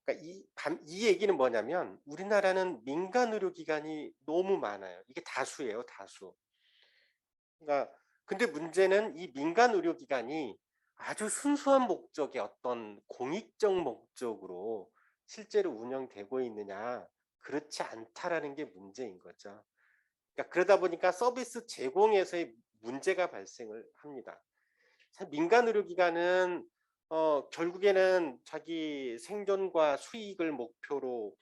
그러니까 이 얘기는 뭐냐면 우리나라는 민간 의료기관이 너무 많아요. 이게 다수예요, 다수. 그러니까 근데 문제는 이 민간 의료기관이 아주 순수한 목적의 어떤 공익적 목적으로 실제로 운영되고 있느냐 그렇지 않다라는 게 문제인 거죠. 그러니까 그러다 보니까 서비스 제공에서의 문제가 발생을 합니다. 민간 의료기관은 결국에는 자기 생존과 수익을 목표로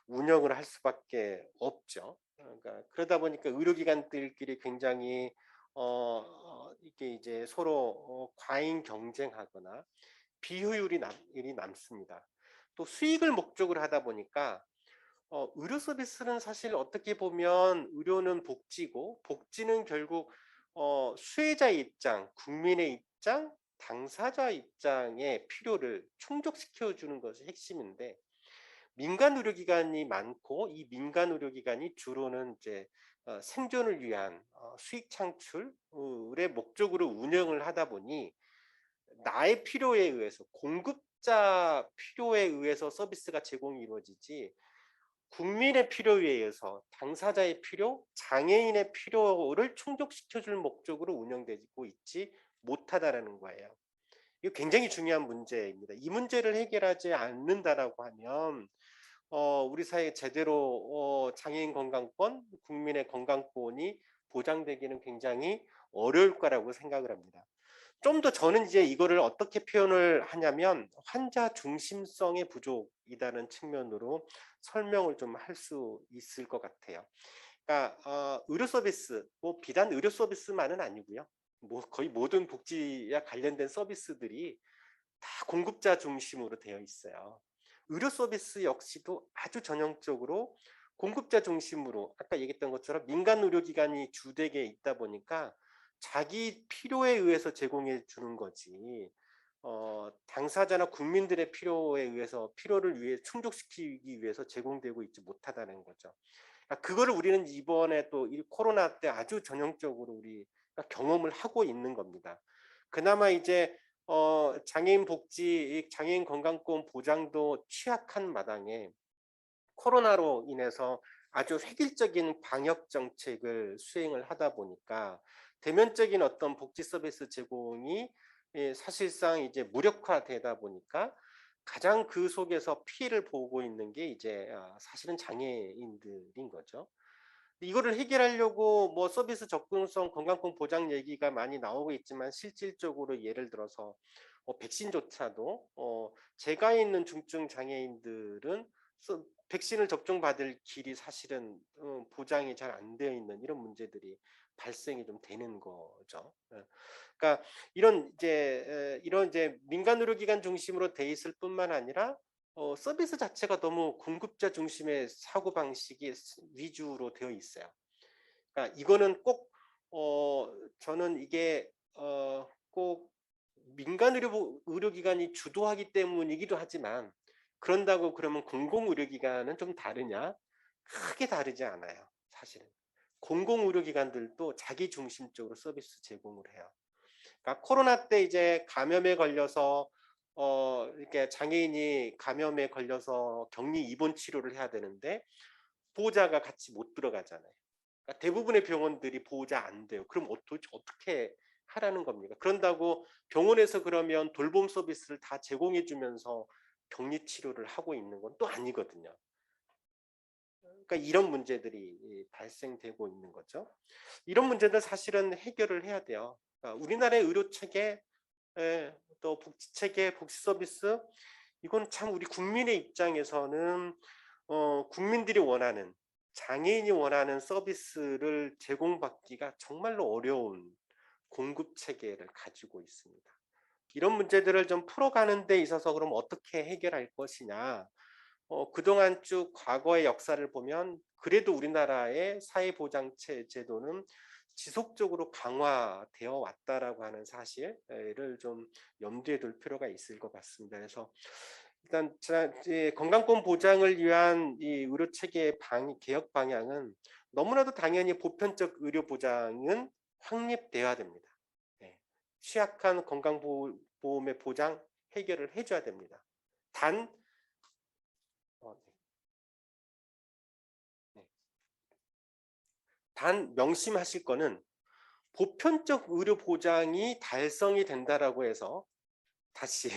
운영을 할 수밖에 없죠. 그러니까 그러다 보니까 의료기관들끼리 굉장히 이게 이제 서로 과잉 경쟁하거나 비효율이 남습니다. 또 수익을 목적으로 하다 보니까 의료 서비스는 사실 어떻게 보면 의료는 복지고 복지는 결국 수혜자의 입장, 국민의 입장, 당사자 입장의 필요를 충족시켜 주는 것이 핵심인데 민간 의료기관이 많고 이 민간 의료기관이 주로는 이제 생존을 위한 수익 창출의 목적으로 운영을 하다 보니 나의 필요에 의해서 공급자 필요에 의해서 서비스가 제공이 이루어지지 국민의 필요에 의해서 당사자의 필요, 장애인의 필요를 충족시켜 줄 목적으로 운영되고 있지 못하다라는 거예요. 이거 굉장히 중요한 문제입니다. 이 문제를 해결하지 않는다라고 하면 우리 사회에 제대로 장애인 건강권, 국민의 건강권이 보장되기는 굉장히 어려울 거라고 생각을 합니다. 좀 더 저는 이제 이거를 어떻게 표현을 하냐면 환자 중심성의 부족이라는 측면으로 설명을 좀 할 수 있을 것 같아요. 그러니까 의료 서비스, 뭐 비단 의료 서비스만은 아니고요. 뭐 거의 모든 복지와 관련된 서비스들이 다 공급자 중심으로 되어 있어요. 의료 서비스 역시도 아주 전형적으로 공급자 중심으로 아까 얘기했던 것처럼 민간 의료기관이 주되게 있다 보니까 자기 필요에 의해서 제공해 주는 거지 당사자나 국민들의 필요에 의해서 필요를 위해 충족시키기 위해서 제공되고 있지 못하다는 거죠. 그거를 우리는 이번에 또 이 코로나 때 아주 전형적으로 우리가 경험을 하고 있는 겁니다. 그나마 이제 장애인 복지, 장애인 건강권 보장도 취약한 마당에 코로나로 인해서 아주 획일적인 방역 정책을 수행을 하다 보니까 대면적인 어떤 복지 서비스 제공이 사실상 이제 무력화되다 보니까 가장 그 속에서 피해를 보고 있는 게 이제 사실은 장애인들인 거죠. 이거를 해결하려고 뭐 서비스 접근성, 건강권 보장 얘기가 많이 나오고 있지만 실질적으로 예를 들어서 백신조차도 제가 있는 중증 장애인들은 백신을 접종받을 길이 사실은 보장이 잘 안 되어 있는 이런 문제들이 발생이 좀 되는 거죠. 그러니까 이런 이제 민간 의료기관 중심으로 돼 있을 뿐만 아니라 서비스 자체가 너무 공급자 중심의 사고 방식이 위주로 되어 있어요. 그러니까 이거는 꼭 저는 이게 꼭 민간 의료기관이 주도하기 때문이기도 하지만 그런다고 그러면 공공의료기관은 좀 다르냐? 크게 다르지 않아요. 사실은 공공의료기관들도 자기 중심적으로 서비스 제공을 해요. 그러니까 코로나 때 이제 감염에 걸려서 이렇게 장애인이 감염에 걸려서 격리 입원 치료를 해야 되는데 보호자가 같이 못 들어가잖아요. 그러니까 대부분의 병원들이 보호자 안 돼요. 그럼 도대체 어떻게 하라는 겁니까? 그런다고 병원에서 그러면 돌봄 서비스를 다 제공해 주면서 격리 치료를 하고 있는 건 또 아니거든요. 그러니까 이런 문제들이 발생되고 있는 거죠. 이런 문제들 사실은 해결을 해야 돼요. 그러니까 우리나라의 의료 체계, 또 복지 체계, 복지 서비스 이건 참 우리 국민의 입장에서는 국민들이 원하는 장애인이 원하는 서비스를 제공받기가 정말로 어려운 공급 체계를 가지고 있습니다. 이런 문제들을 좀 풀어가는 데 있어서 그럼 어떻게 해결할 것이냐? 그동안 쭉 과거의 역사를 보면 그래도 우리나라의 사회보장체 제도는 지속적으로 강화되어 왔다라고 하는 사실을 좀 염두에 둘 필요가 있을 것 같습니다. 그래서 일단 건강권 보장을 위한 이 의료 체계의 개혁 방향은 너무나도 당연히 보편적 의료 보장은 확립되어야 됩니다. 네. 취약한 건강보험의 보장 해결을 해줘야 됩니다. 단 명심하실 거는 보편적 의료 보장이 달성이 된다라고 해서 다시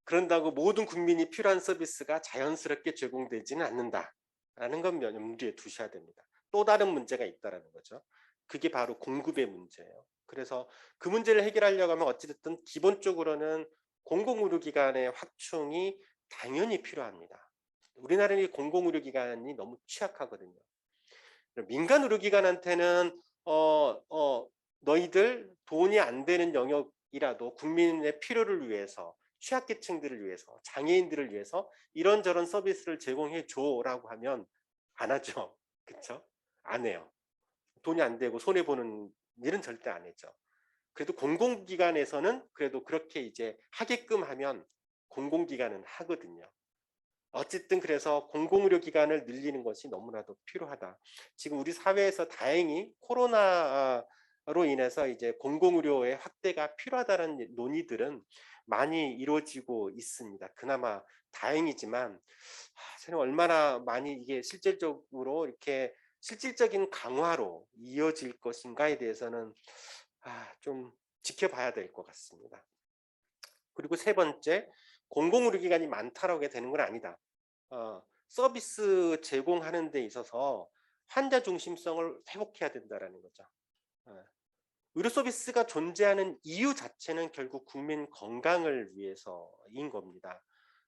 그런다고 모든 국민이 필요한 서비스가 자연스럽게 제공되지는 않는다라는 건 염두에 두셔야 됩니다. 또 다른 문제가 있다라는 거죠. 그게 바로 공급의 문제예요. 그래서 그 문제를 해결하려고 하면 어찌됐든 기본적으로는 공공의료기관의 확충이 당연히 필요합니다. 우리나라의 공공의료기관이 너무 취약하거든요. 민간 의료기관한테는 너희들 돈이 안 되는 영역이라도 국민의 필요를 위해서, 취약계층들을 위해서, 장애인들을 위해서 이런저런 서비스를 제공해 줘라고 하면 안 하죠. 그렇죠? 안 해요. 돈이 안 되고 손해 보는 일은 절대 안 하죠. 그래도 공공기관에서는 그래도 그렇게 이제 하게끔 하면 공공기관은 하거든요. 어쨌든 그래서 공공의료기관을 늘리는 것이 너무나도 필요하다. 지금 우리 사회에서 다행히 코로나로 인해서 이제 공공의료의 확대가 필요하다는 논의들은 많이 이루어지고 있습니다. 그나마 다행이지만 저는 얼마나 많이 이게 실질적으로 이렇게 실질적인 강화로 이어질 것인가에 대해서는 좀 지켜봐야 될 것 같습니다. 그리고 세 번째, 공공의료기관이 많다라고 되는 건 아니다. 서비스 제공하는 데 있어서 환자 중심성을 회복해야 된다는 거죠. 의료 서비스가 존재하는 이유 자체는 결국 국민 건강을 위해서인 겁니다.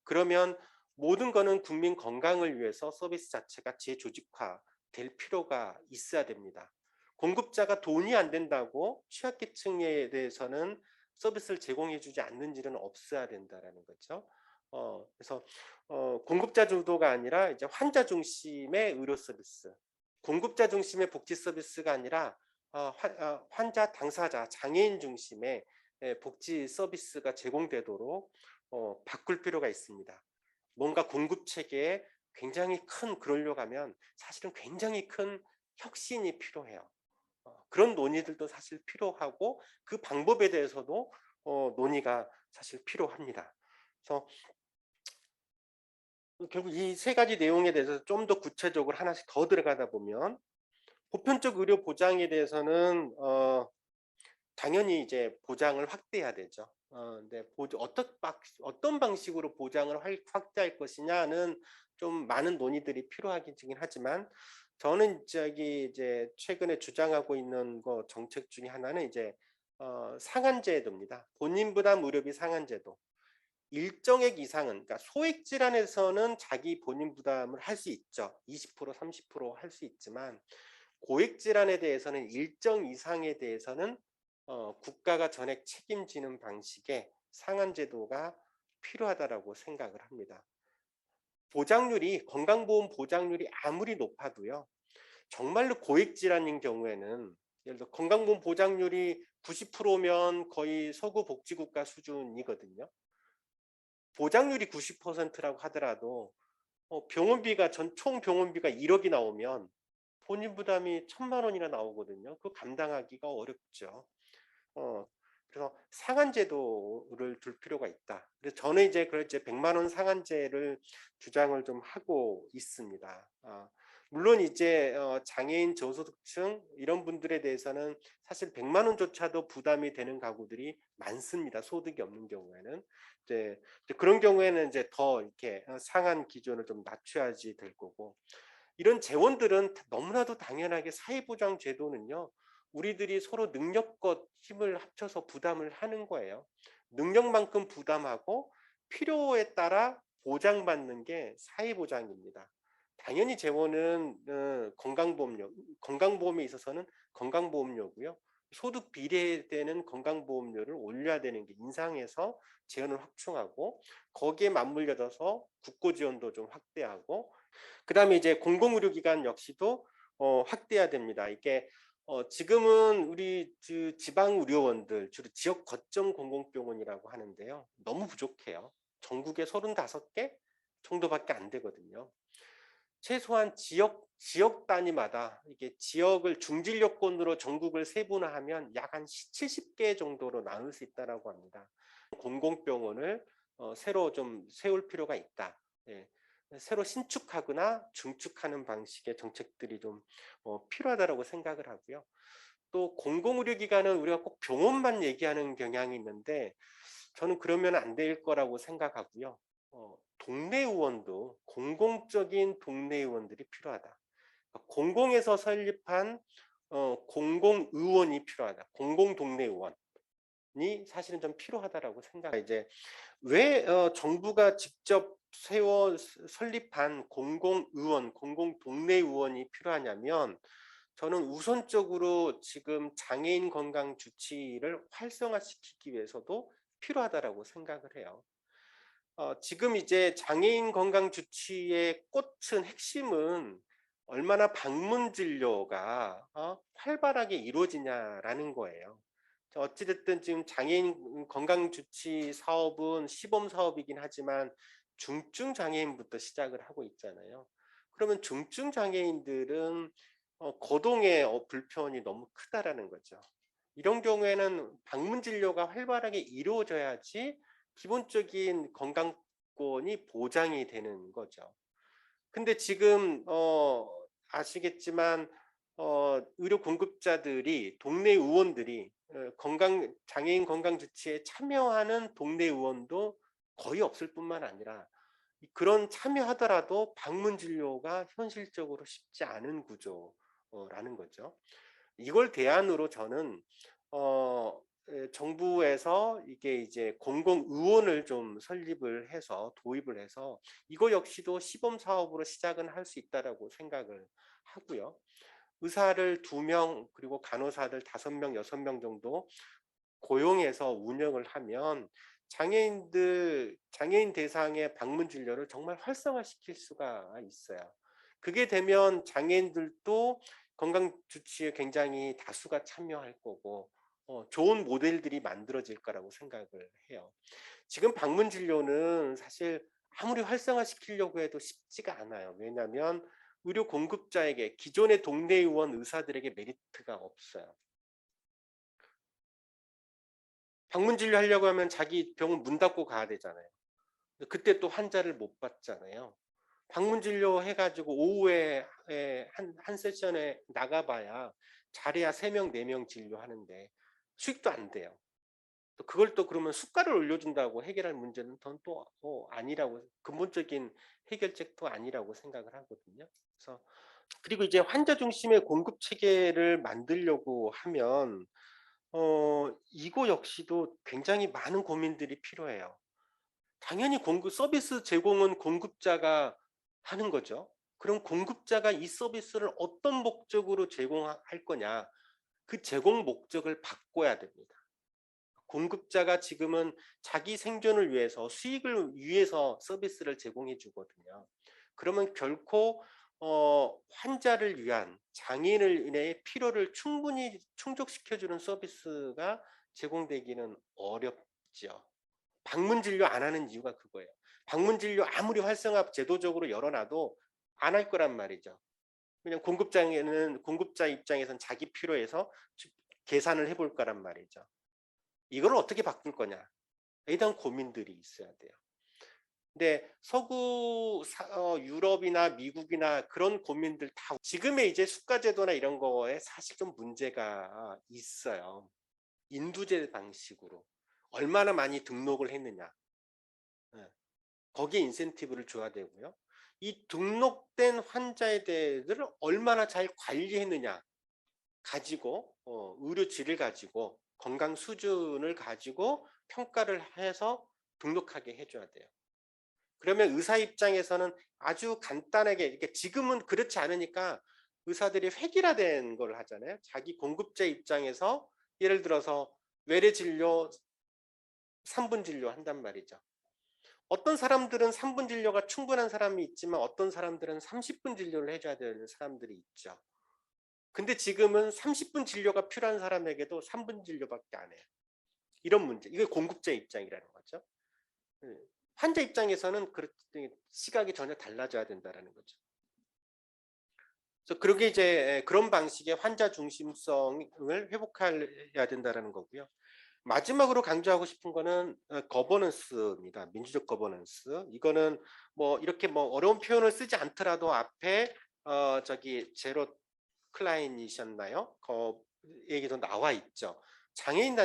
그러면 모든 거는 국민 건강을 위해서 서비스 자체가 재조직화 될 필요가 있어야 됩니다. 공급자가 돈이 안 된다고 취약계층에 대해서는 서비스를 제공해 주지 않는 일은 없어야 된다는 거죠. 그래서 공급자 주도가 아니라 이제 환자 중심의 의료 서비스, 공급자 중심의 복지 서비스가 아니라 환자 당사자 장애인 중심의 복지 서비스가 제공되도록 바꿀 필요가 있습니다. 뭔가 공급 체계에 굉장히 큰 그러려고 하면 사실은 굉장히 큰 혁신이 필요해요. 그런 논의들도 사실 필요하고 그 방법에 대해서도 논의가 사실 필요합니다. 그래서 결국 이 세 가지 내용에 대해서 좀 더 구체적으로 하나씩 더 들어가다 보면 보편적 의료 보장에 대해서는 당연히 이제 보장을 확대해야 되죠. 근데 어떤 방식으로 보장을 확대할 것이냐는 좀 많은 논의들이 필요하긴 하지만 저는 이제 최근에 주장하고 있는 거 정책 중에 하나는 이제 상한제도입니다. 본인 부담 의료비 상한제도. 일정액 이상은, 그러니까 소액 질환에서는 자기 본인 부담을 할 수 있죠. 20%, 30% 할 수 있지만 고액 질환에 대해서는 일정 이상에 대해서는 국가가 전액 책임지는 방식의 상한제도가 필요하다라고 생각을 합니다. 건강보험 보장률이 아무리 높아도요, 정말로 고액 질환인 경우에는 예를 들어 건강보험 보장률이 90%면 거의 서구 복지국가 수준이거든요. 보장률이 90%라고 하더라도 병원비가 총 병원비가 1억이 나오면 본인 부담이 1,000만 원이나 나오거든요. 그거 감당하기가 어렵죠. 그래서 상한제도를 둘 필요가 있다. 그래서 저는 이제 100만 원 상한제를 주장을 좀 하고 있습니다. 물론 이제 장애인 저소득층 이런 분들에 대해서는 사실 100만 원조차도 부담이 되는 가구들이 많습니다. 소득이 없는 경우에는 이제 그런 경우에는 이제 더 이렇게 상한 기준을 좀 낮춰야지 될 거고, 이런 재원들은 너무나도 당연하게 사회보장 제도는요, 우리들이 서로 능력껏 힘을 합쳐서 부담을 하는 거예요. 능력만큼 부담하고 필요에 따라 보장받는 게 사회보장입니다. 당연히 재원은 건강보험에 있어서는 건강보험료고요. 소득 비례에 되는 건강보험료를 올려야 되는 게 인상해서 재원을 확충하고, 거기에 맞물려져서 국고지원도 좀 확대하고, 그 다음에 이제 공공의료기관 역시도 확대해야 됩니다. 이게 지금은 우리 지방의료원들, 주로 지역 거점 공공병원이라고 하는데요, 너무 부족해요. 전국에 35개 정도밖에 안 되거든요. 최소한 지역 단위마다 이게 지역을 중진료권으로 전국을 세분화하면 약 한 70개 정도로 나눌 수 있다라고 합니다. 공공병원을 새로 좀 세울 필요가 있다. 예. 새로 신축하거나 중축하는 방식의 정책들이 좀 필요하다고 생각을 하고요. 또 공공의료기관은 우리가 꼭 병원만 얘기하는 경향이 있는데 저는 그러면 안 될 거라고 생각하고요. 동네 의원도 공공적인 동네 의원들이 필요하다. 공공에서 설립한 공공의원이 필요하다. 공공동네 의원이 사실은 좀 필요하다라고 생각해요. 이제 왜 정부가 직접 설립한 공공의원, 공공동네 의원이 필요하냐면 저는 우선적으로 지금 장애인 건강 주치의를 활성화시키기 위해서도 필요하다라고 생각을 해요. 지금 이제 장애인 건강 주치의의 꽃은 핵심은 얼마나 방문 진료가 활발하게 이루어지냐라는 거예요. 어찌됐든 지금 장애인 건강 주치 사업은 시범 사업이긴 하지만 중증 장애인부터 시작을 하고 있잖아요. 그러면 중증 장애인들은 거동의 불편이 너무 크다라는 거죠. 이런 경우에는 방문 진료가 활발하게 이루어져야지 기본적인 건강권이 보장이 되는 거죠. 근데 지금 아시겠지만 의료 공급자들이 동네 의원들이 장애인 건강 주치에 참여하는 동네 의원도 거의 없을 뿐만 아니라 그런 참여하더라도 방문 진료가 현실적으로 쉽지 않은 구조라는 거죠. 이걸 대안으로 저는 정부에서 이게 이제 공공의원을 좀 설립을 해서 도입을 해서 이거 역시도 시범 사업으로 시작은 할 수 있다라고 생각을 하고요. 의사를 2명 그리고 간호사들 5명, 6명 정도 고용해서 운영을 하면 장애인 대상의 방문 진료를 정말 활성화시킬 수가 있어요. 그게 되면 장애인들도 건강 주치에 굉장히 다수가 참여할 거고 좋은 모델들이 만들어질 거라고 생각을 해요. 지금 방문 진료는 사실 아무리 활성화시키려고 해도 쉽지가 않아요. 왜냐하면 의료 공급자에게 기존의 동네 의원 의사들에게 메리트가 없어요. 방문 진료하려고 하면 자기 병원 문 닫고 가야 되잖아요. 그때 또 환자를 못 받잖아요. 방문 진료 해가지고 오후에 한 세션에 나가봐야 잘해야 3명, 4명 진료하는데 수익도 안 돼요. 또 그걸 또 그러면 수가를 올려준다고 해결할 문제는 또 아니라고, 근본적인 해결책도 아니라고 생각을 하거든요. 그래서 그리고 이제 환자 중심의 공급 체계를 만들려고 하면 이거 역시도 굉장히 많은 고민들이 필요해요. 당연히 서비스 제공은 공급자가 하는 거죠. 그럼 공급자가 이 서비스를 어떤 목적으로 제공할 거냐, 그 제공 목적을 바꿔야 됩니다. 공급자가 지금은 자기 생존을 위해서, 수익을 위해서 서비스를 제공해 주거든요. 그러면 결코 환자를 위한, 장애인의 필요를 충분히 충족시켜주는 서비스가 제공되기는 어렵죠. 방문 진료 안 하는 이유가 그거예요. 방문 진료 아무리 활성화 제도적으로 열어놔도 안 할 거란 말이죠. 그냥 공급자 입장에선 자기 필요해서 계산을 해볼 거란 말이죠. 이걸 어떻게 바꿀 거냐, 에 대한 고민들이 있어야 돼요. 근데 유럽이나 미국이나 그런 고민들 다 지금의 이제 수가제도나 이런 거에 사실 좀 문제가 있어요. 인두제 방식으로 얼마나 많이 등록을 했느냐, 거기에 인센티브를 줘야 되고요. 이 등록된 환자들을 얼마나 잘 관리했느냐 가지고 의료 질을 가지고 건강 수준을 가지고 평가를 해서 등록하게 해줘야 돼요. 그러면 의사 입장에서는 아주 간단하게, 이렇게 지금은 그렇지 않으니까 의사들이 획일화된 걸 하잖아요. 자기 공급자 입장에서 예를 들어서 외래 진료 3분 진료 한단 말이죠. 어떤 사람들은 3분 진료가 충분한 사람이 있지만 어떤 사람들은 30분 진료를 해줘야 되는 사람들이 있죠. 근데 지금은 30분 진료가 필요한 사람에게도 3분 진료밖에 안 해요. 이런 문제, 이게 공급자 입장이라는 거죠. 환자 입장에서는 시각이 전혀 달라져야 된다는 거죠. 그래서 그렇게 이제 그런 방식의 환자 중심성을 회복해야 된다는 거고요. 마지막으로 강조하고 싶은 거는 거버넌스입니다. 민주적 거버넌스. 이거는 뭐 이렇게 뭐 어려운 표현을 쓰지 않더라도 앞에 제로 클라인이셨나요? 얘기도 나와 있죠. 장애인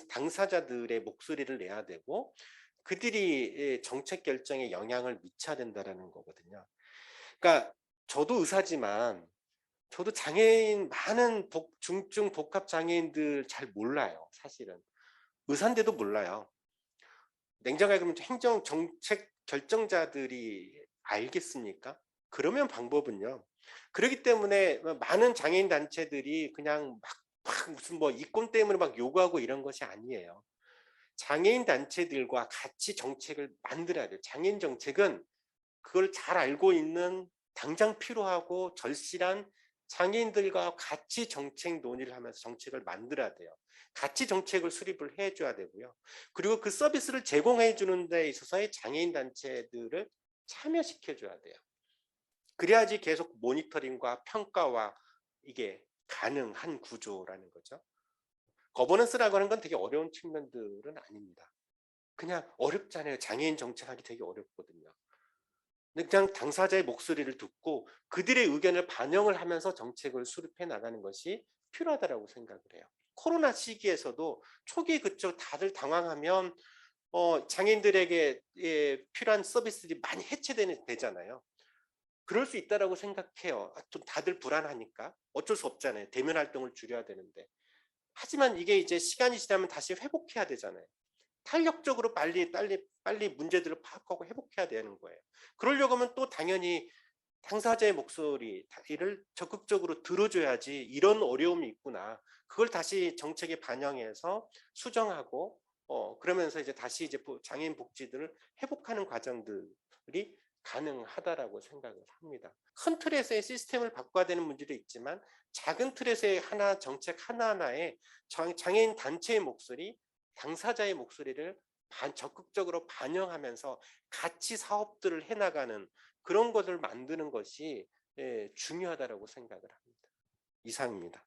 당사자들의 목소리를 내야 되고 그들이 정책 결정에 영향을 미쳐야 된다는 거거든요. 그러니까 저도 의사지만 저도 장애인 많은 중증 복합 장애인들 잘 몰라요. 사실은 의사인데도 몰라요. 냉정하게 그러면 행정 정책 결정자들이 알겠습니까? 그러면 방법은요. 그렇기 때문에 많은 장애인 단체들이 그냥 막 무슨 뭐 이권 때문에 막 요구하고 이런 것이 아니에요. 장애인 단체들과 같이 정책을 만들어야 돼요. 장애인 정책은 그걸 잘 알고 있는 당장 필요하고 절실한 장애인들과 같이 정책 논의를 하면서 정책을 만들어야 돼요. 같이 정책을 수립을 해줘야 되고요. 그리고 그 서비스를 제공해 주는 데 있어서의 장애인 단체들을 참여시켜줘야 돼요. 그래야지 계속 모니터링과 평가와 이게 가능한 구조라는 거죠. 거버넌스라고 하는 건 되게 어려운 측면들은 아닙니다. 그냥 어렵잖아요. 장애인 정책하기 되게 어렵거든요. 그냥 당사자의 목소리를 듣고 그들의 의견을 반영을 하면서 정책을 수립해 나가는 것이 필요하다고 생각을 해요. 코로나 시기에서도 초기 그쪽 다들 당황하면 장애인들에게 필요한 서비스들이 많이 되잖아요. 그럴 수 있다라고 생각해요. 좀 다들 불안하니까 어쩔 수 없잖아요. 대면 활동을 줄여야 되는데. 하지만 이게 이제 시간이 지나면 다시 회복해야 되잖아요. 탄력적으로 빨리 문제들을 파악하고 회복해야 되는 거예요. 그러려고 하면 또 당연히 당사자의 목소리를 적극적으로 들어줘야지 이런 어려움이 있구나. 그걸 다시 정책에 반영해서 수정하고 그러면서 이제 다시 이제 장애인 복지들을 회복하는 과정들이 가능하다라고 생각을 합니다. 큰 틀에서의 시스템을 바꿔야 되는 문제도 있지만 작은 틀에서의 정책 하나하나에 장애인 단체의 목소리, 당사자의 목소리를 적극적으로 반영하면서 같이 사업들을 해나가는 그런 것을 만드는 것이 중요하다고 생각을 합니다. 이상입니다.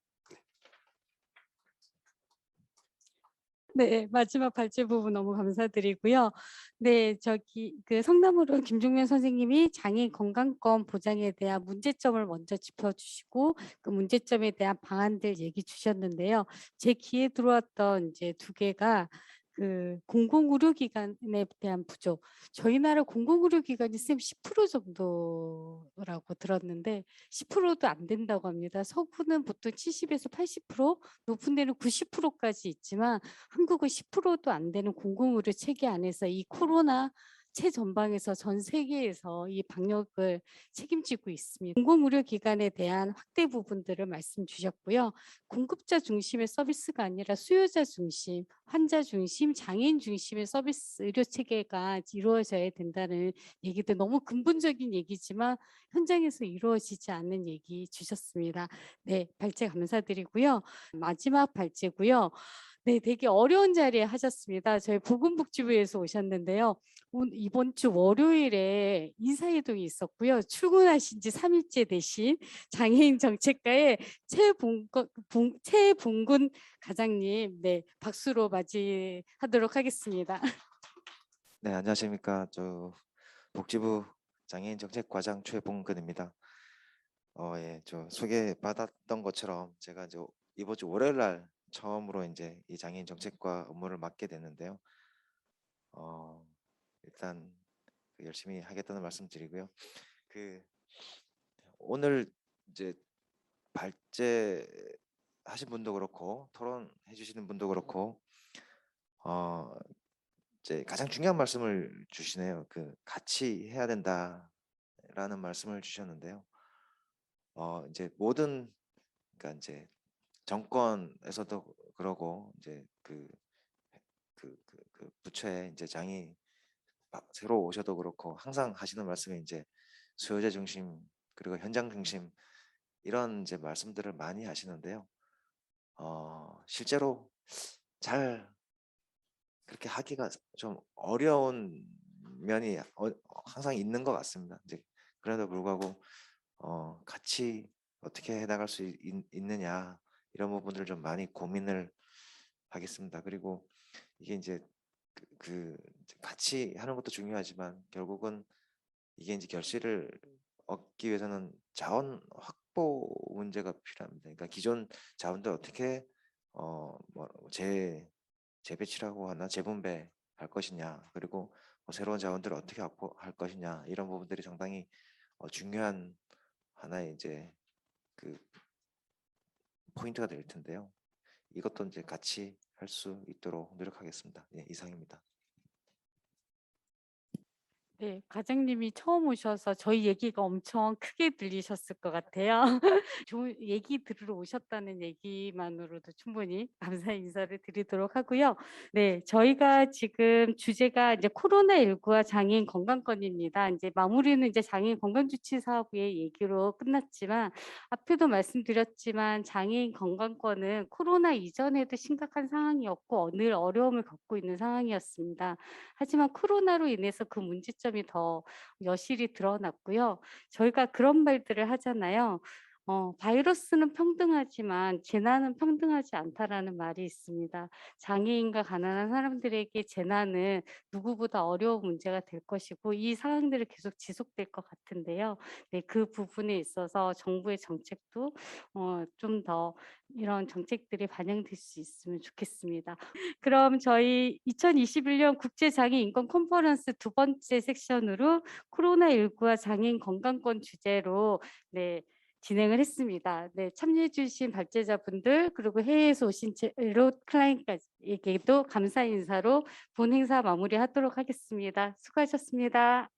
네, 마지막 발제 부분 너무 감사드리고요. 네, 그 성남으로 김종면 선생님이 장애인 건강권 보장에 대한 문제점을 먼저 짚어주시고 그 문제점에 대한 방안들 얘기 주셨는데요. 제 귀에 들어왔던 이제 두 개가 그 공공의료기관에 대한 부족. 저희 나라 공공의료기관이 쌤 10% 정도라고 들었는데 10%도 안 된다고 합니다. 서구는 보통 70에서 80%, 높은 데는 90%까지 있지만 한국은 10%도 안 되는 공공의료 체계 안에서 이 코로나 최전방에서 전 세계에서 이 방역을 책임지고 있습니다. 공공의료기관에 대한 확대 부분들을 말씀 주셨고요. 공급자 중심의 서비스가 아니라 수요자 중심, 환자 중심, 장애인 중심의 서비스 의료 체계가 이루어져야 된다는 얘기도 너무 근본적인 얘기지만 현장에서 이루어지지 않는 얘기 주셨습니다. 네, 발제 감사드리고요. 마지막 발제고요. 네, 되게 어려운 자리에 하셨습니다. 저희 보건복지부에서 오셨는데요. 이번 주 월요일에 인사이동이 있었고요. 출근하신 지 3일째 되신 장애인 정책과의 최봉군 과장님, 네, 박수로 맞이하도록 하겠습니다. 네, 안녕하십니까. 저 복지부 장애인 정책 과장 최봉근입니다. 예, 저 소개받았던 것처럼 제가 이제 이번 주 월요일 날 처음으로 이제 이 장애인 정책과 업무를 맡게 됐는데요. 일단 열심히 하겠다는 말씀드리고요. 그 오늘 이제 발제 하신 분도 그렇고 토론해 주시는 분도 그렇고 이제 가장 중요한 말씀을 주시네요. 그 같이 해야 된다라는 말씀을 주셨는데요. 이제 모든 그러니까 이제 정권에서도 그러고 이제 그 부처에 이제 장이 새로 오셔도 그렇고 항상 하시는 말씀이 이제 수요자 중심 그리고 현장 중심 이런 이제 말씀들을 많이 하시는데요. 실제로 잘 그렇게 하기가 좀 어려운 면이 항상 있는 것 같습니다. 이제 그래도 불구하고 같이 어떻게 해나갈 수 있느냐 이런 부분들을 좀 많이 고민을 하겠습니다. 그리고 이게 이제 같이 하는 것도 중요하지만 결국은 이게 이제 결실을 얻기 위해서는 자원 확보 문제가 필요합니다. 그러니까 기존 자원들 어떻게 재배치라고 하나 재분배할 것이냐 그리고 새로운 자원들을 어떻게 확보할 것이냐 이런 부분들이 상당히 중요한 하나의 이제 그 포인트가 될 텐데요. 이것도 이제 같이 할 수 있도록 노력하겠습니다. 예, 이상입니다. 네, 과장님이 처음 오셔서 저희 얘기가 엄청 크게 들리셨을 것 같아요. 좋은 얘기 들으러 오셨다는 얘기만으로도 충분히 감사 인사를 드리도록 하고요. 네, 저희가 지금 주제가 이제 코로나19와 장애인 건강권입니다. 이제 마무리는 이제 장애인 건강주치 사업의 얘기로 끝났지만 앞에도 말씀드렸지만 장애인 건강권은 코로나 이전에도 심각한 상황이었고 늘 어려움을 겪고 있는 상황이었습니다. 하지만 코로나로 인해서 그 문제점이 더 여실히 드러났고요. 저희가 그런 말들을 하잖아요. 바이러스는 평등하지만 재난은 평등하지 않다라는 말이 있습니다. 장애인과 가난한 사람들에게 재난은 누구보다 어려운 문제가 될 것이고 이 상황들이 계속 지속될 것 같은데요. 네, 그 부분에 있어서 정부의 정책도 좀 더 이런 정책들이 반영될 수 있으면 좋겠습니다. 그럼 저희 2021년 국제장애인 인권 컨퍼런스 두 번째 섹션으로 코로나19와 장애인 건강권 주제로 네, 진행을 했습니다. 네, 참여해 주신 발제자분들 그리고 해외에서 오신 롯 클라이언트에게도 감사 인사로 본 행사 마무리하도록 하겠습니다. 수고하셨습니다.